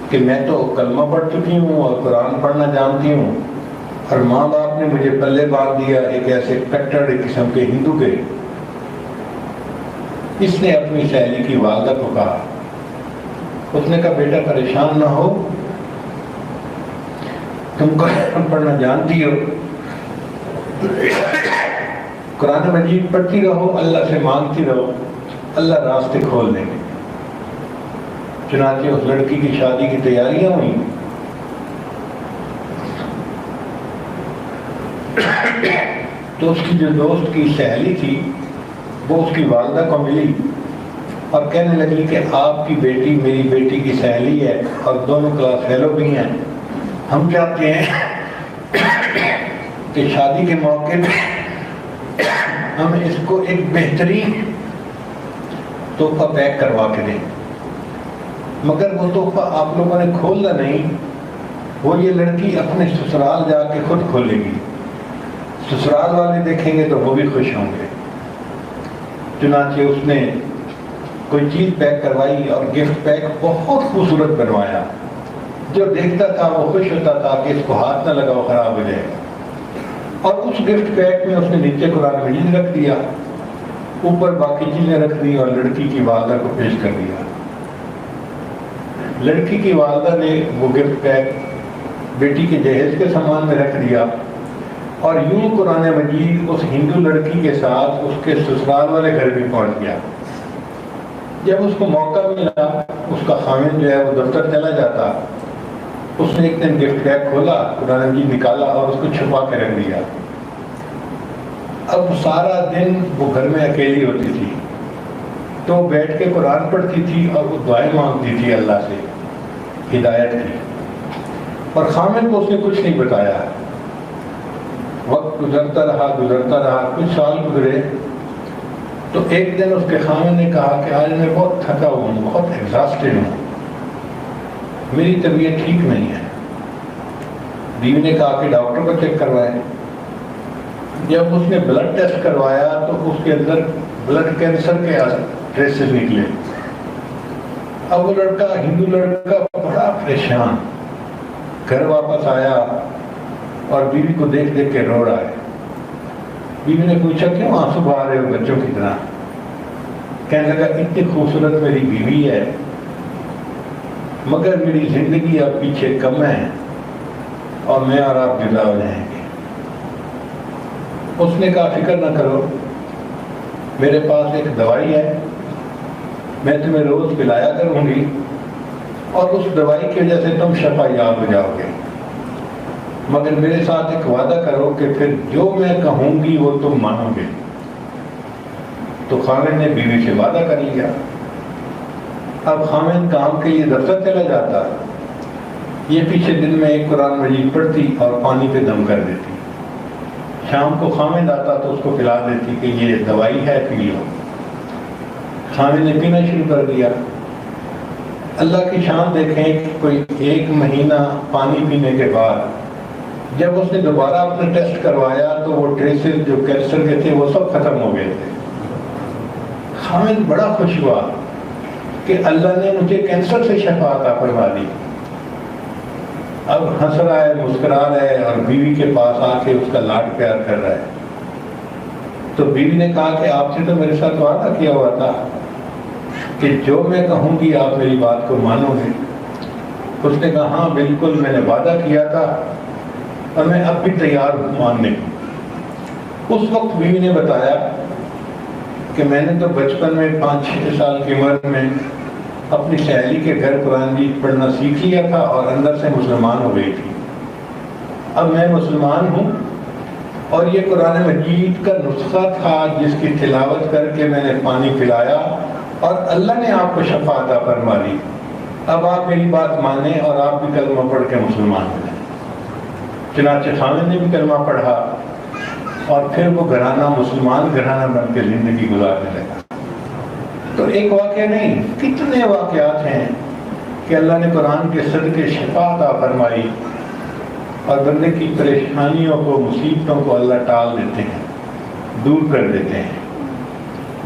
کہ میں تو کلمہ پڑھ چکی ہوں اور قرآن پڑھنا جانتی ہوں، اور ماں باپ نے مجھے پلے باندھ دیا ایک ایسے کٹڑ قسم کے ہندو کے۔ اس نے اپنی سہیلی کی والدہ کو کہا، اس نے کہا بیٹا پریشان نہ ہو، تم قرآن پڑھنا جانتی ہو، قرآن مجید پڑھتی رہو، اللہ سے مانگتی رہو، اللہ راستے کھول دیں گے۔ چنانچہ اس لڑکی کی شادی کی تیاریاں ہوئیں، تو اس کی جو دوست کی سہیلی تھی وہ اس کی والدہ کو ملی اور کہنے لگی کہ آپ کی بیٹی میری بیٹی کی سہیلی ہے اور دونوں کلاس فیلو بھی ہیں، ہم چاہتے ہیں کہ شادی کے موقع پہ ہم اس کو ایک بہترین تحفہ پیک کروا کے دیں، مگر وہ تحفہ آپ لوگوں نے کھولنا نہیں، وہ یہ لڑکی اپنے سسرال جا کے خود کھولے گی، سسرال والے دیکھیں گے تو وہ بھی خوش ہوں گے۔ چنانچہ اس نے کوئی چیز پیک کروائی اور گفٹ پیک بہت خوبصورت بنوایا، جو دیکھتا تھا وہ خوش ہوتا تھا کہ اس کو ہاتھ نہ لگاؤ خراب ہو جائے گا۔ اور اس گفٹ پیک میں اس نے نیچے قرآن مجید رکھ دیا، اوپر باقی چیزیں رکھ دی اور لڑکی کی والدہ کو پیش کر دیا۔ لڑکی کی والدہ نے وہ گفٹ پیک بیٹی کے جہیز کے سامان میں رکھ دیا، اور یوں قرآن مجید اس ہندو لڑکی کے ساتھ اس کے سسرال والے گھر بھی پہنچ گیا۔ جب اس کو موقع ملا، اس کا خامن جو ہے وہ دفتر چلا جاتا، اس نے ایک دن گفٹ پیک کھولا، قرآن مجید نکالا اور اس کو چھپا کے رکھ دیا۔ اب سارا دن وہ گھر میں اکیلی ہوتی تھی، تو وہ بیٹھ کے قرآن پڑھتی تھی اور وہ دعائیں مانگتی تھی اللہ سے ہدایت کی، اور خامن کو اس نے کچھ نہیں بتایا۔ وقت گزرتا رہا، کچھ سال گزرے، تو ایک دن اس کے خامن نے کہا کہ آج میں بہت تھکا ہوا ہوں، بہت ایگزاسٹڈ ہوں، میری طبیعت ٹھیک نہیں ہے۔ بیوی نے کہا کہ ڈاکٹر کو چیک کروائے۔ جب اس نے بلڈ ٹیسٹ کروایا تو اس کے اندر بلڈ کینسر کے ٹریسز نکلے۔ اب وہ لڑکا، ہندو لڑکا، بڑا پریشان گھر واپس آیا اور بیوی کو دیکھ دیکھ کے رو رہا ہے۔ بیوی نے پوچھا کیوں آنسو بہا رہے ہو بچوں کی طرح؟ کہنے لگا اتنی خوبصورت میری بیوی ہے مگر میری زندگی اب پیچھے کم ہے اور میں اور آپ جدا ہو جائیں گے۔ اس نے کہا فکر نہ کرو، میرے پاس ایک دوائی ہے، میں تمہیں روز پلایا کروں گی اور اس دوائی کی وجہ سے تم شفا یاب ہو جاؤ گے، مگر میرے ساتھ ایک وعدہ کرو کہ پھر جو میں کہوں گی وہ تم مانو گے۔ تو خامد نے بیوی سے وعدہ کر لیا۔ اب خامد کام کے لیے دفتر چلا جاتا، یہ پیچھے دن میں ایک قرآن مجید پڑھتی اور پانی پہ دم کر دیتی۔ شام کو خامد آتا تو اس کو پلا دیتی کہ یہ دوائی ہے، پی لو۔ خامد نے پینا شروع کر دیا۔ اللہ کی شان دیکھیں کہ کوئی 1 مہینہ پانی پینے کے بعد جب اس نے دوبارہ اپنا ٹیسٹ کروایا تو وہ ٹریسز جو کینسر کے تھے وہ سب ختم ہو گئے تھے۔ خامد بڑا خوش ہوا کہ اللہ نے مجھے کینسر سے شفا عطا فرما دی۔ اب ہنس رہا ہے، مسکرا رہا ہے اور بیوی کے پاس آ کے اس کا لاڈ پیار کر رہا ہے۔ تو بیوی نے کہا کہ آپ سے تو میرے ساتھ وعدہ کیا ہوا تھا کہ جو میں کہوں گی آپ میری بات کو مانو گے۔ اس نے کہا ہاں بالکل، میں نے وعدہ کیا تھا اور میں اب بھی تیار ہوں ماننے کو۔ اس وقت بیوی نے بتایا کہ میں نے تو بچپن میں 5-6 سال کی عمر میں اپنی سہیلی کے گھر قرآن مجید پڑھنا سیکھ لیا تھا اور اندر سے مسلمان ہو گئی تھی۔ اب میں مسلمان ہوں اور یہ قرآن مجید کا نسخہ تھا جس کی تلاوت کر کے میں نے پانی پلایا اور اللہ نے آپ کو شفا عطا فرما دی۔ اب آپ میری بات مانیں اور آپ بھی کلمہ پڑھ کے مسلمان ہو جائیں۔ چنانچہ خامد نے بھی کلمہ پڑھا اور پھر وہ گھرانہ مسلمان گھرانہ بن کے زندگی گزارنے لگا۔ تو ایک واقعہ نہیں، کتنے واقعات ہیں کہ اللہ نے قرآن کے صدقے شفا عطا فرمائی اور بندے کی پریشانیوں کو، مصیبتوں کو اللہ ٹال دیتے ہیں، دور کر دیتے ہیں۔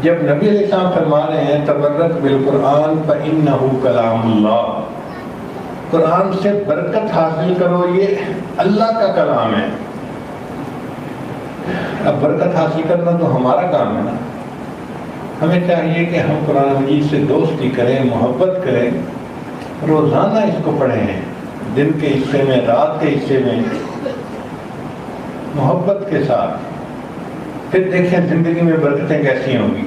جب نبی علیہ السلام فرما رہے ہیں تبرک بالقرآن فإنہ کلام اللہ، قرآن سے برکت حاصل کرو، یہ اللہ کا کلام ہے۔ اب برکت حاصل کرنا تو ہمارا کام ہے نا، ہمیں چاہیے کہ ہم قرآن مجید سے دوستی کریں، محبت کریں، روزانہ اس کو پڑھیں، دن کے حصے میں، رات کے حصے میں، محبت کے ساتھ۔ پھر دیکھیں زندگی میں برکتیں کیسی ہوں گی۔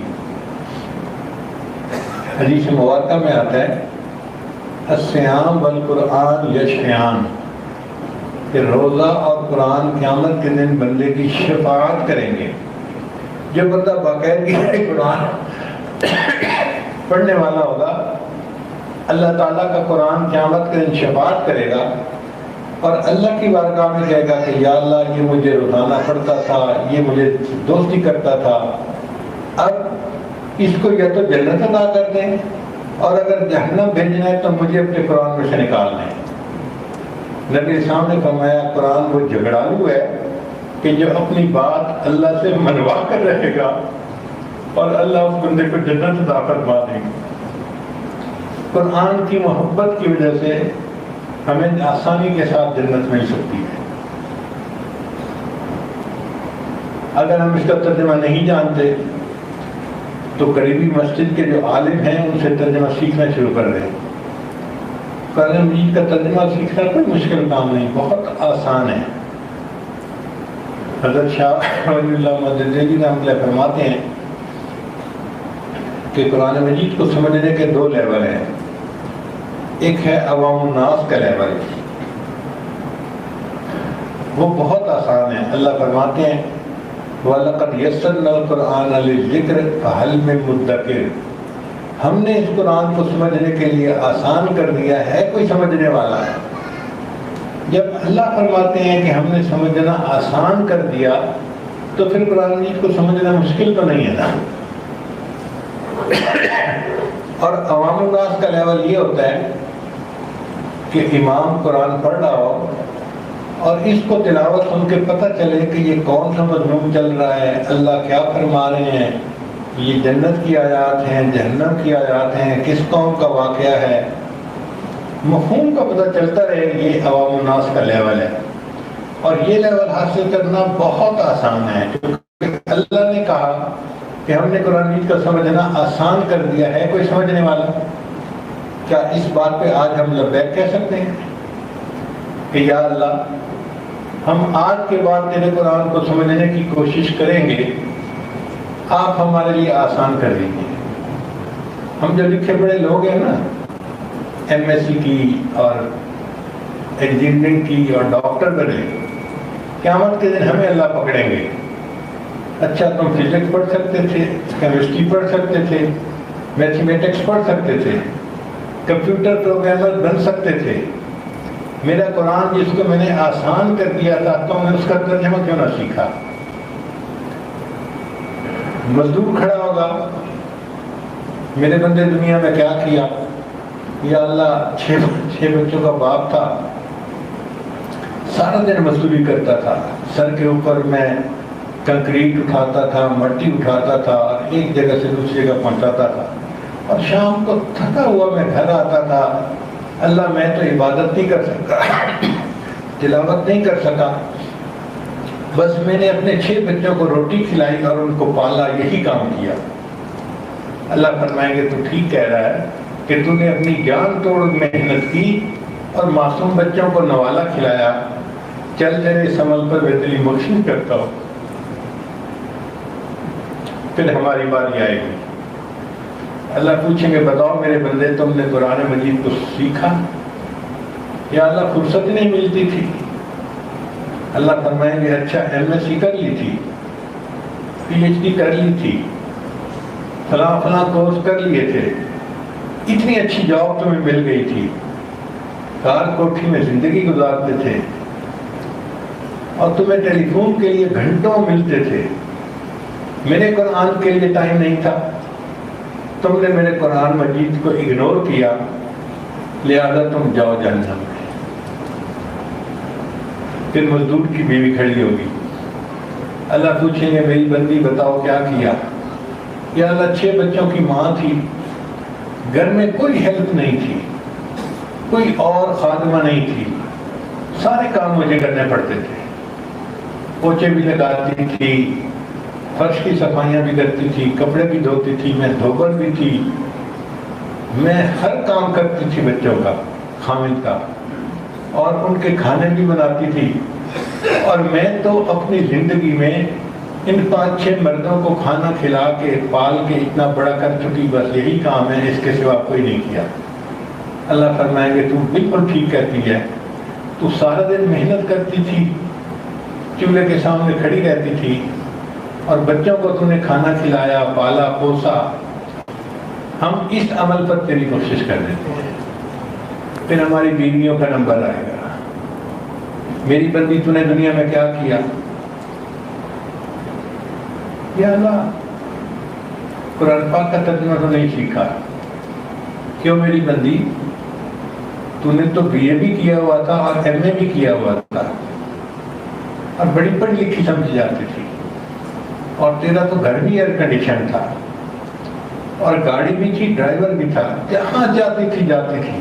حدیث مبارکہ میں آتا ہے الصیام والقرآن یشفعان، کہ روزہ اور قرآن قیامت کے دن بندے کی شفاعت کریں گے۔ جو بندہ باقاعدگی سے قرآن پڑھنے والا ہوگا، اللہ تعالیٰ کا قرآن قیامت کے دن شفاعت کرے گا اور اللہ کی بارگاہ میں کہے گا کہ یا اللہ یہ مجھے روزانہ پڑھتا تھا، یہ مجھے دوستی کرتا تھا، اب اس کو یا تو جنت عطا کر دیں اور اگر جہنم بھیجنا ہے تو مجھے اپنے قرآن میں سے نکال دیں۔ نبی اسلام نے فرمایا قرآن وہ جھگڑالو ہے کہ جو اپنی بات اللہ سے منوا کر رہے گا اور اللہ اس بندے کو جنت عطا فرما دے گا۔ قرآن کی محبت کی وجہ سے ہمیں آسانی کے ساتھ جنت مل سکتی ہے۔ اگر ہم اس کا ترجمہ نہیں جانتے تو قریبی مسجد کے جو عالم ہیں ان سے ترجمہ سیکھنا شروع کر دیں۔ قرآن مجید کا ترجمہ سیکھنا کوئی مشکل کام نہیں، بہت آسان ہے۔ حضرت شاہ ولی اللہ مددی رحمۃ اللہ فرماتے ہیں کہ قرآن مجید کو سمجھنے کے 2 لیول ہیں۔ ایک ہے عوام الناس کا لیول، وہ بہت آسان ہے۔ اللہ فرماتے ہیں وَلَقَدْ يَسَّرْنَا الْقُرْآنَ لِلذِّكْرِ فَهَلْ مِن مُدَّكِرٍ، ہم نے اس قرآن کو سمجھنے کے لیے آسان کر دیا ہے، کوئی سمجھنے والا ہے۔ جب اللہ فرماتے ہیں کہ ہم نے سمجھنا آسان کر دیا تو پھر قرآن مجید کو سمجھنا مشکل تو نہیں ہے نا۔ اور عوام الناس کا لیول یہ ہوتا ہے کہ امام قرآن پڑھ رہا ہو اور اس کو تلاوت سن کے پتہ چلے کہ یہ کون سا مضمون چل رہا ہے، اللہ کیا فرما رہے ہیں، یہ جنت کی آیات ہیں، جہنم کی آیات ہیں، کس قوم کا واقعہ ہے، مفہوم کا پتہ چلتا رہے، یہ عوام الناس کا لیول ہے۔ اور یہ لیول حاصل کرنا بہت آسان ہے، کیونکہ اللہ نے کہا کہ ہم نے قرآن مجید کا سمجھنا آسان کر دیا ہے۔ کوئی سمجھنے والا کیا اس بات پہ آج ہم لبیک کہہ سکتے ہیں کہ یا اللہ ہم آج کے بعد تیرے قرآن کو سمجھنے کی کوشش کریں گے، آپ ہمارے لیے آسان کر دیجیے۔ ہم جو لکھے بڑے لوگ ہیں نا، ایم ایس سی کی اور انجینئرنگ کی اور ڈاکٹر بنے، قیامت کے دن ہمیں اللہ پکڑیں گے۔ اچھا تم فزکس پڑھ سکتے تھے، کیمسٹری پڑھ سکتے تھے، میتھمیٹکس پڑھ سکتے تھے، کمپیوٹر پروگرامر بن سکتے تھے، میرا قرآن جس کو میں نے آسان کر دیا تھا تم نے اس کا ترجمہ کیوں نہ سیکھا؟ مزدور کھڑا ہوگا، میرے بندے دنیا میں کیا کیا؟ یا اللہ 6 بچوں کا باپ تھا، سارا دن مزدوری کرتا تھا، سر کے اوپر میں کنکریٹ اٹھاتا تھا، مٹی اٹھاتا تھا، ایک جگہ سے دوسری جگہ پہنچاتا تھا، اور شام کو تھکا ہوا میں گھر آتا تھا۔ اللہ میں تو عبادت نہیں کر سکتا، تلاوت نہیں کر سکا، بس میں نے اپنے 6 بچوں کو روٹی کھلائی اور ان کو پالا، یہی کام کیا۔ اللہ فرمائیں گے تو ٹھیک کہہ رہا ہے کہ تو نے اپنی جان توڑ محنت کی اور معصوم بچوں کو نوالا کھلایا، چل تیرے اس عمل پر میں تیری بخشش کرتا ہوں۔ پھر ہماری باری آئے گی، اللہ پوچھیں گے بتاؤ میرے بندے تم نے قرآن مجید کو سیکھا؟ یا اللہ فرصت نہیں ملتی تھی؟ اللہ فرمائیں گے اچھا ایم ایس سی کر لی تھی، پی ایچ ڈی کر لی تھی، فلاں فلاں کورس کر لیے تھے، اتنی اچھی جاب تمہیں مل گئی تھی، کار کوٹھی میں زندگی گزارتے تھے، اور تمہیں ٹیلی فون کے لیے گھنٹوں ملتے تھے، میرے قرآن کے لیے ٹائم نہیں تھا، تم نے میرے قرآن مجید کو اگنور کیا، لہذا تم جاؤ جہنم میں۔ پھر مزدور کی بیوی کھڑی ہوگی، اللہ پوچھیں گے میری بندی بتاؤ کیا کیا؟ یا اللہ 6 بچوں کی ماں تھی، گھر میں کوئی ہیلپ نہیں تھی، کوئی اور خادمہ نہیں تھی، سارے کام مجھے کرنے پڑتے تھے، پوچھے بھی لگاتی تھی، فرش کی صفائیاں بھی کرتی تھی، کپڑے بھی دھوتی تھی، میں دھوبر بھی تھی، میں ہر کام کرتی تھی بچوں کا، خامد کا، اور ان کے کھانے بھی بناتی تھی، اور میں تو اپنی زندگی میں ان 5-6 مردوں کو کھانا کھلا کے پال کے اتنا بڑا کر چکی، بس یہی کام ہے، اس کے سوا کوئی نہیں کیا۔ اللہ فرمائیں گے تو بالکل ٹھیک کہتی ہے، تو سارا دن محنت کرتی تھی، چولہے کے سامنے کھڑی رہتی تھی، اور بچوں کو تم نے کھانا کھلایا، پالا پوسا، ہم اس عمل پر تیری کوشش کر دیتے ہیں۔ پھر ہماری بیویوں کا نمبر آئے گا، میری بندی تو نے دنیا میں کیا کیا؟ یا اللہ قرآن پاک کا ترجمہ تو نہیں سیکھا، کیوں میری بندی تو نے تو بی اے بھی کیا ہوا تھا اور ایم اے بھی کیا ہوا تھا، اور بڑی پڑھی لکھی سمجھ جاتی تھی، اور تیرا تو گھر بھی ایئر کنڈیشن تھا، اور گاڑی بھی تھی، ڈرائیور بھی تھا، جہاں جاتی تھی جاتی تھی،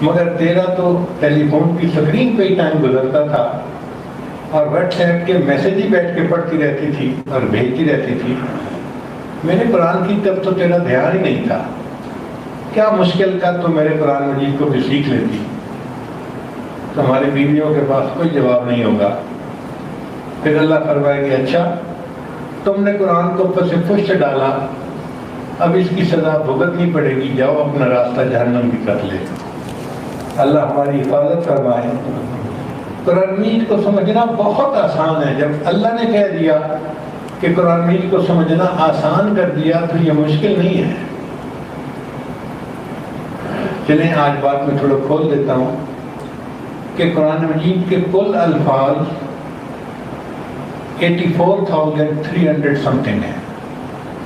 مگر تیرا تو ٹیلی فون کی سکرین پہ ہی ٹائم گزرتا تھا، اور واٹس ایپ کے میسج ہی بیٹھ کے پڑھتی رہتی تھی اور بھیجتی رہتی تھی، میرے قرآن کی طرف تو تیرا دھیان ہی نہیں تھا، کیا مشکل کا تو میرے قرآن مجید کو بھی سیکھ لیتی۔ تو ہماری بیویوں کے پاس کوئی جواب نہیں ہوگا۔ پھر اللہ فرمائے گے اچھا تم نے قرآن کو اوپر سے پشت ڈالا، اب اس کی سزا بھگتنی پڑے گی، جاؤ اپنا راستہ جہنم کی کر لے۔ اللہ ہماری حفاظت فرمائے۔ قرآن مجید کو سمجھنا بہت آسان ہے، جب اللہ نے کہہ دیا کہ قرآن مجید کو سمجھنا آسان کر دیا تو یہ مشکل نہیں ہے۔ چلیں آج بات میں تھوڑا کھول دیتا ہوں کہ قرآن مجید کے کل الفاظ 84,300 سم تھنگ ہے.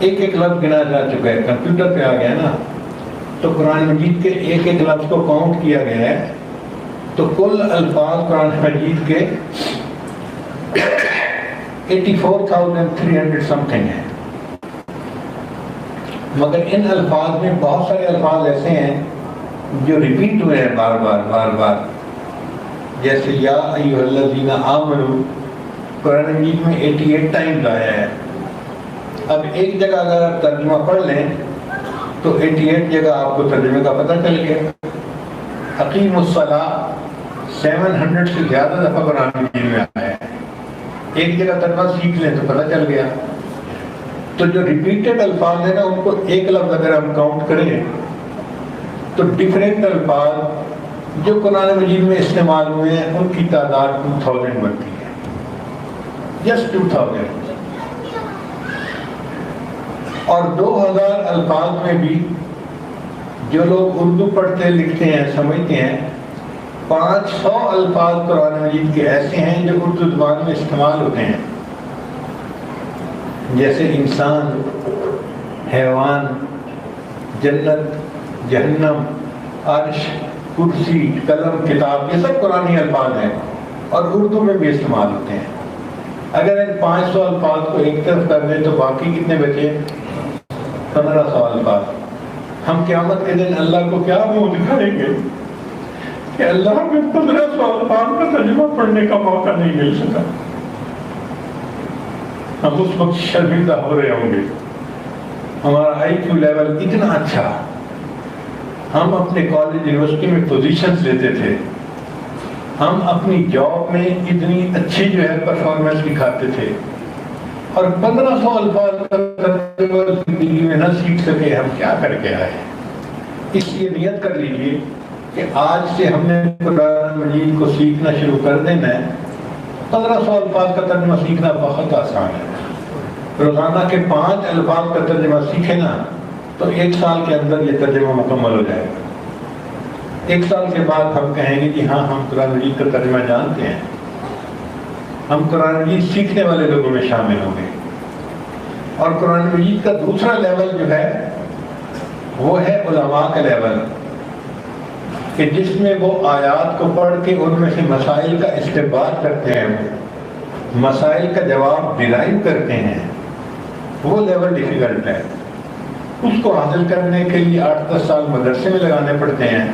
ایک ایک لفظ گنا جا چکا ہے, کمپیوٹر پہ آ گیا نا, تو قرآن مجید کے ایک ایک لفظ کو کاؤنٹ کیا گیا ہے, تو کل الفاظ قرآن مجید کے 84,300 سم تھنگ ہیں. مگر ان الفاظ میں بہت سارے الفاظ ایسے ہیں جو ریپیٹ ہوئے ہیں بار بار بار بار, جیسے یا ایھا الذین آمنوا قرآن مجید میں 88 ٹائمز آیا ہے. اب ایک جگہ اگر آپ ترجمہ پڑھ لیں تو 88 جگہ آپ کو ترجمے کا پتہ چل گیا. اقیم الصلاۃ 700 سے زیادہ دفعہ قرآن مجید میں آیا ہے. ایک جگہ ترجمہ سیکھ لیں تو پتہ چل گیا. تو جو ریپیٹڈ الفاظ ہیں نا, ان کو ایک لفظ اگر ہم کاؤنٹ کریں تو ڈفرینٹ الفاظ جو قرآن مجید میں استعمال ہوئے ہیں ان کی تعداد 2000 بنتی ہے. جسٹ 2000. اور 2000 الفاظ میں بھی جو لوگ اردو پڑھتے لکھتے ہیں سمجھتے ہیں 500 الفاظ قرآن مجید کے ایسے ہیں جو اردو زبان میں استعمال ہوتے ہیں, جیسے انسان, حیوان, جنت, جہنم, عرش, کرسی, قلم, کتاب, یہ سب قرآنی الفاظ ہیں اور اردو میں بھی استعمال ہوتے ہیں. اگر ان 500 الفاظ کو ایک طرف کر دیں تو باقی کتنے بچے؟ 1500 الفاظ. ہم قیامت کے دن اللہ کو کیا منہ دکھائیں گے کہ اللہ میں 1500 الفاظ کا ترجمہ پڑھنے کا موقع نہیں مل سکا. ہم اس وقت شرمندہ ہو رہے ہوں گے. ہمارا آئی کیو لیول اتنا اچھا, ہم اپنے کالج یونیورسٹی میں پوزیشنز لیتے تھے, ہم اپنی جاب میں اتنی اچھی جو ہے پرفارمنس دکھاتے تھے, اور 1500 الفاظ کا ترجمہ زندگی میں نہ سیکھ سکے, ہم کیا کر کے آئے. اس لیے نیت کر لیجئے کہ آج سے ہم نے قرآن مجید کو سیکھنا شروع کر دینا ہے. 1500 الفاظ کا ترجمہ سیکھنا بہت آسان ہے. روزانہ کے 5 الفاظ کا ترجمہ سیکھیں نا تو 1 سال کے اندر یہ ترجمہ مکمل ہو جائے گا. 1 سال کے بعد ہم کہیں گے کہ ہاں ہم قرآن مجید کا ترجمہ جانتے ہیں, ہم قرآن مجید سیکھنے والے لوگوں میں شامل ہوں گے. اور قرآن مجید کا دوسرا لیول جو ہے وہ ہے علماء کا لیول, کہ جس میں وہ آیات کو پڑھ کے ان میں سے مسائل کا استنباط کرتے ہیں, مسائل کا جواب ڈرائیو کرتے ہیں. وہ لیول ڈیفیکلٹ ہے. اس کو حاصل کرنے کے لیے 8-10 سال مدرسے میں لگانے پڑتے ہیں,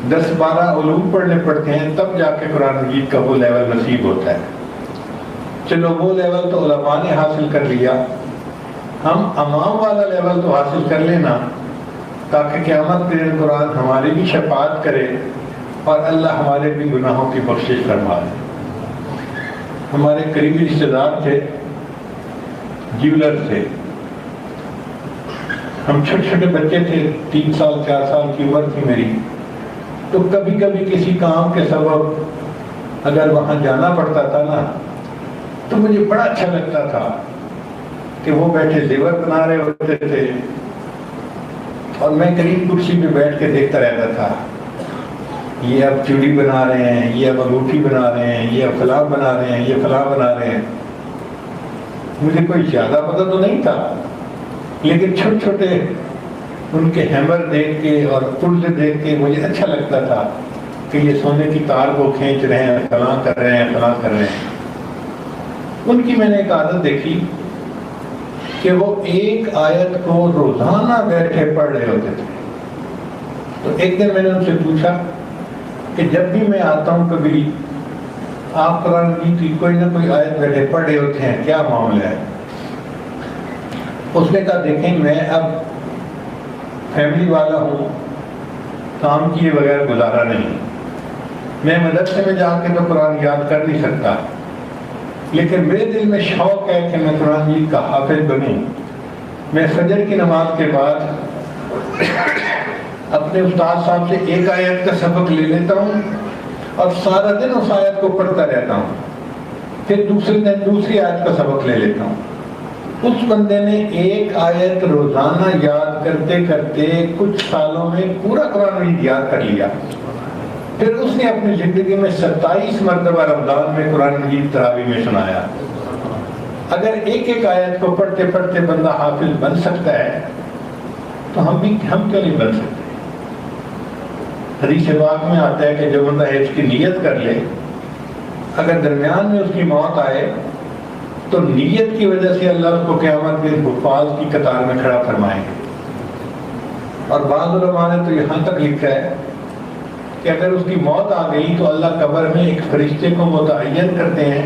10-12 علوم پڑھنے پڑتے ہیں, تب جا کے قرآن مجید کا وہ لیول نصیب ہوتا ہے. چلو وہ لیول تو علماء نے حاصل کر لیا, ہم عوام والا لیول تو حاصل کر لینا تاکہ قیامت کے دن قرآن ہماری بھی شفاعت کرے اور اللہ ہمارے بھی گناہوں کی بخشش فرما دے. ہمارے قریبی رشتے دار تھے, جیولر تھے. ہم چھوٹے چھوٹے بچے تھے, 3 سال 4 سال کی عمر تھی میری, تو کبھی کبھی کسی کام کے سبب اگر وہاں جانا پڑتا تھا نا تو مجھے بڑا اچھا لگتا تھا کہ وہ بیٹھے زیور بنا رہے ہوتے تھے اور میں قریب کرسی پہ بیٹھ کے دیکھتا رہتا تھا. یہ اب چوڑی بنا رہے ہیں, یہ اب انگوٹھی بنا رہے ہیں, یہ اب فلاں بنا رہے ہیں, یہ فلاں بنا رہے ہیں. مجھے کوئی زیادہ پتہ تو نہیں تھا, لیکن چھوٹے چھوٹے ان کے ہیمر دیکھ کے اور پرزے دیکھ کے مجھے اچھا لگتا تھا کہ یہ سونے کی تار کو کھینچ رہے ہیں, فلاں کر رہے ہیں, فلاں کر رہے ہیں. ان کی میں نے ایک عادت دیکھی کہ وہ ایک آیت کو روزانہ بیٹھے پڑھ رہے ہوتے تھے. تو ایک دن میں نے ان سے پوچھا کہ جب بھی میں آتا ہوں کبھی آپ قرآن مجید کی کوئی نہ کوئی آیت بیٹھے پڑھ رہے ہوتے ہیں, کیا معاملہ ہے؟ اس نے کہا دیکھیں میں اب فیملی والا ہوں, کام کیے بغیر گزارا نہیں, میں مدرسے میں جا کے تو قرآن یاد کر نہیں سکتا, لیکن میرے دل میں شوق ہے کہ میں قرآن مجید کا حافظ بنوں. میں فجر کی نماز کے بعد اپنے استاد صاحب سے ایک آیت کا سبق لے لیتا ہوں اور سارا دن اس آیت کو پڑھتا رہتا ہوں, پھر دوسرے دن دوسری آیت کا سبق لے لیتا ہوں. اس بندے نے ایک آیت روزانہ یاد کرتے کرتے کچھ سالوں میں پورا قرآن مجید یاد کر لیا. پھر اس نے اپنی زندگی میں 27 مرتبہ رمضان میں قرآن مجید تراویح میں سنایا. اگر ایک ایک آیت کو پڑھتے پڑھتے بندہ حافظ بن سکتا ہے تو ہم کیوں نہیں بن سکتے؟ حدیث پاک میں آتا ہے کہ جو بندہ حفظ کی نیت کر لے، اگر درمیان میں اس کی موت آئے تو نیت کی وجہ سے اللہ اس کو قیامت کے حفاظ کی قطار میں کھڑا فرمائیں گے۔ اور بعض علماء نے تو یہاں تک لکھا ہے کہ اگر اس کی موت آ گئی تو اللہ قبر میں ایک فرشتے کو متعین کرتے ہیں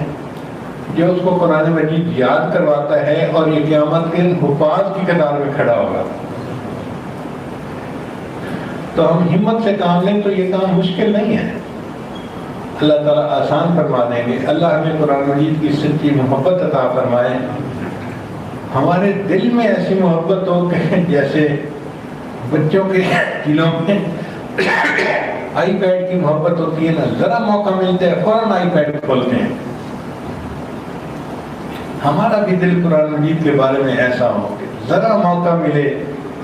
جو اس کو قرآن مجید یاد کرواتا ہے اور یہ قیامت کے حفاظ کی قطار میں کھڑا ہوگا۔ تو ہم ہمت سے کام لیں تو یہ کام مشکل نہیں ہے، اللہ تعالیٰ آسان فرما دیں گے۔ اللہ ہمیں قرآن مجید کی سچی محبت عطا فرمائے، ہمارے دل میں ایسی محبت ہو کہ جیسے بچوں کے دلوں میں آئی پیڈ کی محبت ہوتی ہے نا، ذرا موقع ملتا ہے فوراً آئی پیڈ کھولتے ہیں۔ ہمارا بھی دل قرآن مجید کے بارے میں ایسا ہو کہ ذرا موقع ملے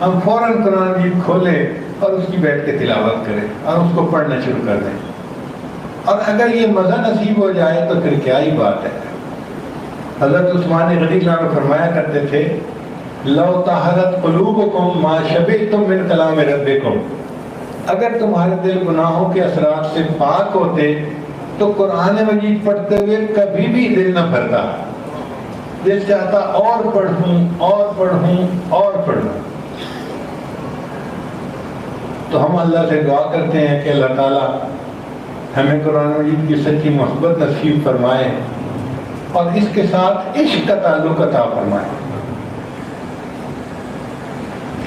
ہم فوراً قرآن مجید کھولیں اور اس کی بیٹھ کے تلاوت کریں اور اس کو پڑھنا شروع کر دیں۔ اور اگر یہ مزہ نصیب ہو جائے تو پھر کیا ہی بات ہے۔ حضرت عثمان غنی اللہ عنہ فرمایا کرتے تھے لو طہرت قلوبکم ما شبعتم من کلام ربکم، اگر تمہارے دل گناہوں کے اثرات سے پاک ہوتے تو قرآن مجید پڑھتے ہوئے کبھی بھی دل نہ بھرتا، دل چاہتا اور پڑھوں اور پڑھوں اور پڑھوں۔ تو ہم اللہ سے دعا کرتے ہیں کہ اللہ تعالیٰ ہمیں قرآن مجید کی سچی محبت نصیب فرمائے اور اس کے ساتھ عشق کا تعلق عطا فرمائے۔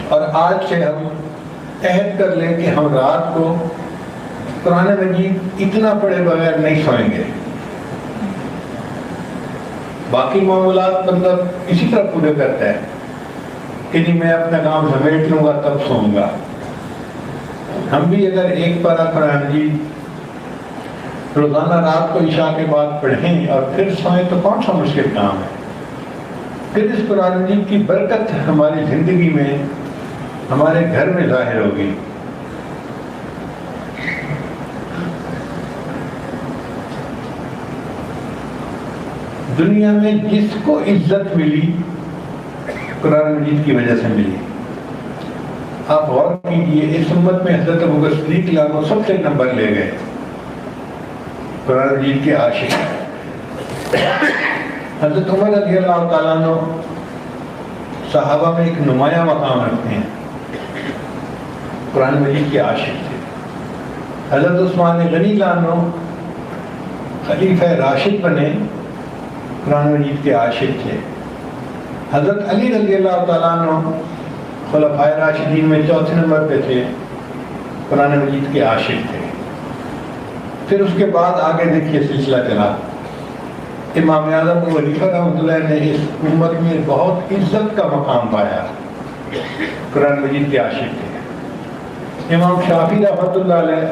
اور آج سے ہم عہد کر لیں کہ ہم رات کو قرآن مجید اتنا پڑھے بغیر نہیں سوئیں گے، باقی معاملات بندہ اسی طرح پورے کرتا ہے کہ جی میں اپنا کام سمیٹ لوں گا تب سوؤں گا۔ ہم بھی اگر ایک پارہ قرآن مجید روزانہ رات کو عشاء کے بعد پڑھیں اور پھر سوئیں تو کون سا مشکل کام ہے؟ پھر اس قرآن مجید کی برکت ہماری زندگی میں ہمارے گھر میں ظاہر ہوگی۔ دنیا میں جس کو عزت ملی قرآن مجید کی وجہ سے ملی۔ آپ غور کیجئے اس امت میں حضرت ابوبکر صدیق رضی اللہ عنہ سب سے نمبر لے گئے، قرآن مجید کے عاشق۔ حضرت عمر رضی اللہ تعالیٰ عنہ صحابہ میں ایک نمایاں مقام رکھتے ہیں، قرآن مجید کے عاشق تھے۔ حضرت عثمان غنی رضی اللہ عنہ خلیفہ راشد بنے، قرآن مجید کے عاشق تھے۔ حضرت علی رضی اللہ تعالیٰ عنہ خلفائے راشدین میں چوتھے نمبر پہ تھے، قرآن مجید کے عاشق تھے۔ پھر اس کے بعد آگے دیکھیے سلسلہ چلا، امام اعظم ابو حنیفہ رحمۃ اللہ نے اس امت میں بہت عزت کا مقام پایا، قرآن مجید کے عاشق تھے۔ امام شافعی رحمۃ اللہ علیہ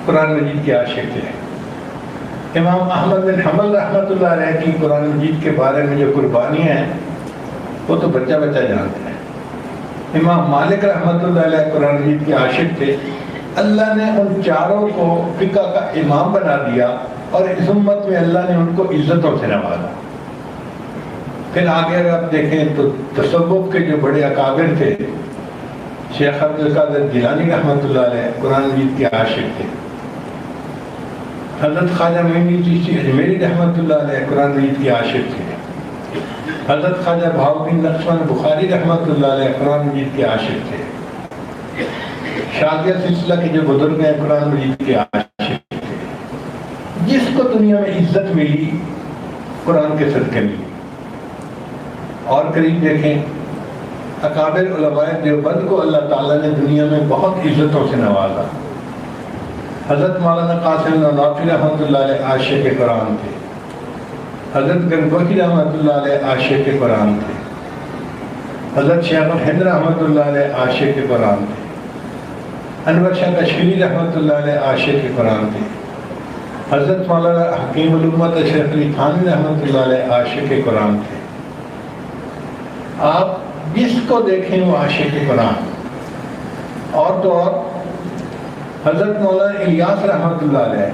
قرآن مجید کے عاشق تھے۔ امام احمد بن حنبل رحمۃ اللہ علیہ کی قرآن مجید کے بارے میں جو قربانیاں ہیں وہ تو بچہ بچہ جانتے ہیں۔ امام مالک رحمۃ اللہ علیہ قرآن مجید کے عاشق تھے۔ اللہ نے ان چاروں کو فقہ کا امام بنا دیا اور اس امت میں اللہ نے ان کو عزتوں سے نوازا۔ پھر آگے اگر آپ دیکھیں تو تصوف کے جو بڑے اکابر تھے، شیخ عبد القادر جیلانی رحمۃ اللہ علیہ قرآن مجید کے عاشق تھے۔ حضرت خواجہ معین الدین چشتی اجمیری رحمۃ اللہ علیہ قرآن مجید کے عاشق تھے۔ حضرت خواجہ بہاؤالدین نقشبند بخاری رحمۃ اللہ علیہ قرآن مجید کے عاشق تھے۔ شاذیہ سلسلہ کے جو بزرگ ہیں قرآن مجید کے عاشق تھے۔ جس کو دنیا میں عزت ملی قرآن کے صدقے ملی۔ اور قریب دیکھیں اکابر علماء دیوبند کو اللہ تعالیٰ نے دنیا میں بہت عزتوں سے نوازا۔ حضرت مولانا قاسم نانوتوی رحمۃ اللہ علیہ عاشق قرآن تھے۔ حضرت گنگوہی رحمۃ اللہ علیہ عاشق قرآن تھے۔ حضرت شیخ الہند رحمۃ اللہ علیہ عاشق قرآن تھے۔ انور شاہ کشمیری رحمۃ اللہ علیہ عاشق قرآن تھے۔ حضرت مولانا حکیم الامت اشرف علی تھانوی رحمۃ اللہ علیہ عاشق قرآن تھے۔ آپ جس کو دیکھیں وہ عاشق قرآن۔ اور تو اور حضرت مولانا الیاس رحمۃ اللہ علیہ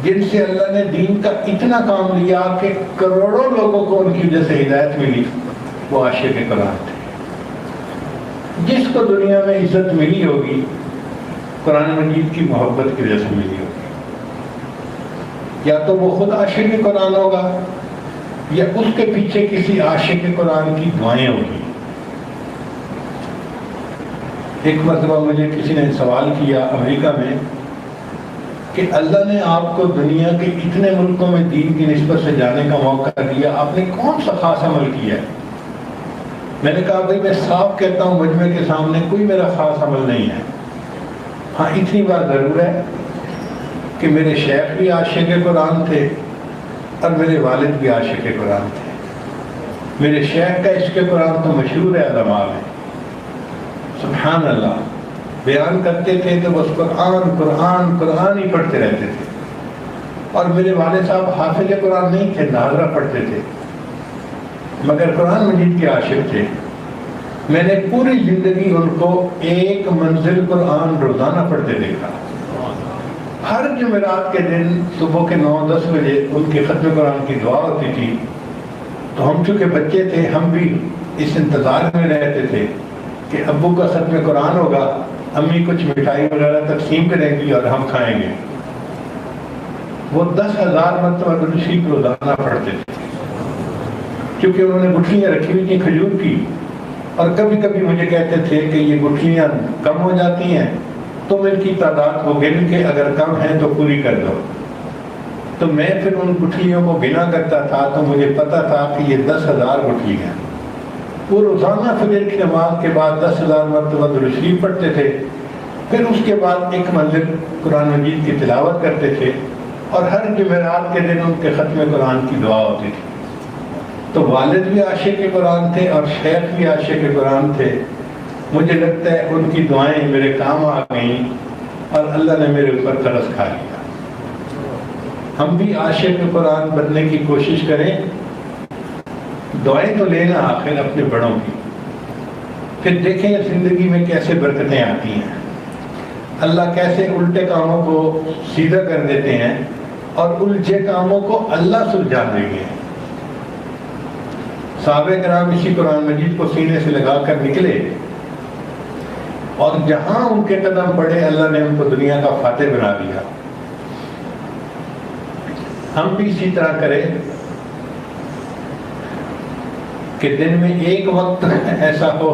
جن سے اللہ نے دین کا اتنا کام لیا کہ کروڑوں لوگوں کو ان کی وجہ سے ہدایت ملی، وہ عاشق قرآن تھے۔ جس کو دنیا میں عزت ملی ہوگی قرآن مجید کی محبت کی وجہ سے ملی ہوگی، یا تو وہ خود عاشق قرآن ہوگا یا اس کے پیچھے کسی عاشق قرآن کی دعائیں ہوگی۔ ایک مرتبہ مجھے کسی نے سوال کیا امریکہ میں کہ اللہ نے آپ کو دنیا کے اتنے ملکوں میں دین کی نسبت سے جانے کا موقع دیا، آپ نے کون سا خاص عمل کیا ہے؟ میں نے کہا بھائی میں صاف کہتا ہوں مجمع کے سامنے کوئی میرا خاص عمل نہیں ہے، ہاں اتنی بات ضرور ہے کہ میرے شیخ بھی عاشق قرآن تھے اور میرے والد بھی عاشق قرآن تھے۔ میرے شیخ کا عشق قرآن تو مشہور ہے علماء میں، سبحان اللہ، بیان کرتے تھے تو بس قرآن قرآن قرآن ہی پڑھتے رہتے تھے۔ اور میرے والد صاحب حافظ قرآن نہیں تھے، ناظرہ پڑھتے تھے، مگر قرآن مجید کے عاشق تھے۔ میں نے پوری زندگی ان کو ایک منزل قرآن روزانہ پڑھتے دیکھا۔ ہر جمعرات کے دن صبح کے 9-10 بجے ان کی ختم قرآن کی دعا ہوتی تھی، تو ہم چونکہ بچے تھے ہم بھی اس انتظار میں رہتے تھے کہ ابو کا ختم قرآن ہوگا، امی کچھ مٹھائی وغیرہ تقسیم کریں گی اور ہم کھائیں گے۔ وہ 10,000 مرتبہ درود شریف روزانہ پڑھتے تھے، کیونکہ انہوں نے گٹھلیاں رکھی ہوئی تھیں کھجور کی، اور کبھی کبھی مجھے کہتے تھے کہ یہ گٹھلیاں کم ہو جاتی ہیں، تم ان کی تعداد کو گن کے اگر کم ہیں تو پوری کر دو۔ تو میں پھر ان گٹھلیوں کو گنا کرتا تھا تو مجھے پتا تھا کہ یہ 10,000 گٹھلی ہیں۔ وہ روزانہ فجر کی نماز کے بعد 10,000 مرتبہ درود شریف پڑھتے تھے، پھر اس کے بعد ایک منزل قرآن مجید کی تلاوت کرتے تھے، اور ہر جمعرات کے دن ان کے ختم قرآن کی دعا ہوتی تھی۔ تو والد بھی عاشق قرآن تھے اور شیخ بھی عاشق قرآن تھے۔ مجھے لگتا ہے ان کی دعائیں میرے کام آ گئیں اور اللہ نے میرے اوپر قرض کھا لیا۔ ہم بھی عاشق قرآن بننے کی کوشش کریں، دعائیں تو لینا آخر اپنے بڑوں کی، پھر دیکھیں زندگی میں کیسے برکتیں آتی ہیں، اللہ کیسے الٹے کاموں کو سیدھا کر دیتے ہیں اور الجھے کاموں کو اللہ سلجھا دیں گے۔ صحابہ کرام اسی قرآن مجید کو سینے سے لگا کر نکلے، اور جہاں ان کے قدم پڑے اللہ نے ان کو دنیا کا فاتح بنا دیا۔ ہم بھی اسی طرح کریں کہ دن میں ایک وقت ایسا ہو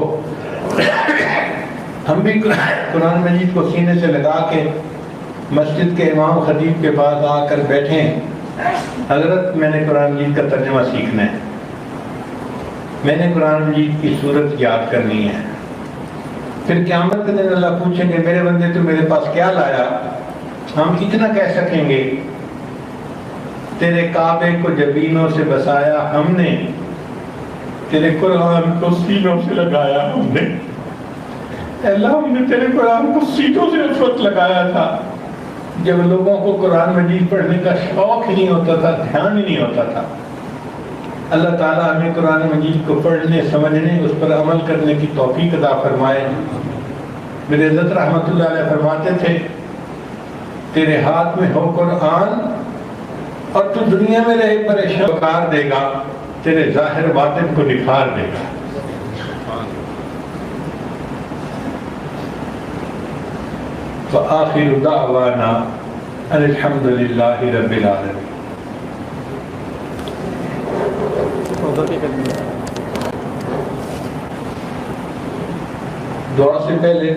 ہم بھی قرآن مجید کو سینے سے لگا کے مسجد کے امام خطیب کے پاس آ کر بیٹھیں، حضرت میں نے قرآن مجید کا ترجمہ سیکھنا ہے، میں نے قرآن مجید کی صورت یاد کرنی ہے۔ پھر قیامت کے دن اللہ پوچھیں گے میرے بندے تو میرے پاس کیا لایا؟ ہم اتنا کہہ سکیں گے تیرے کعبے کو جبینوں سے بسایا ہم نے، تیرے قرآن کو سینوں سے لگایا ہم نے۔ اللہ ہم نے تیرے قرآن کو سینوں سے اس وقت لگایا تھا جب لوگوں کو قرآن مجید پڑھنے کا شوق ہی نہیں ہوتا تھا، دھیان ہی نہیں ہوتا تھا۔ اللہ تعالیٰ ہمیں قرآن مجید کو پڑھنے، سمجھنے، اس پر عمل کرنے کی توفیق عطا فرمائے۔ میرے حضرت رحمۃ اللہ علیہ فرماتے تھے تیرے ہاتھ میں ہو قرآن اور تو دنیا میں رہے پریشان کار دے گا، تیرے ظاہر باطن کو نکھار دے گا۔ وآخر دعوانا ان الحمد للہ رب العالمین۔ دعا سے پہلے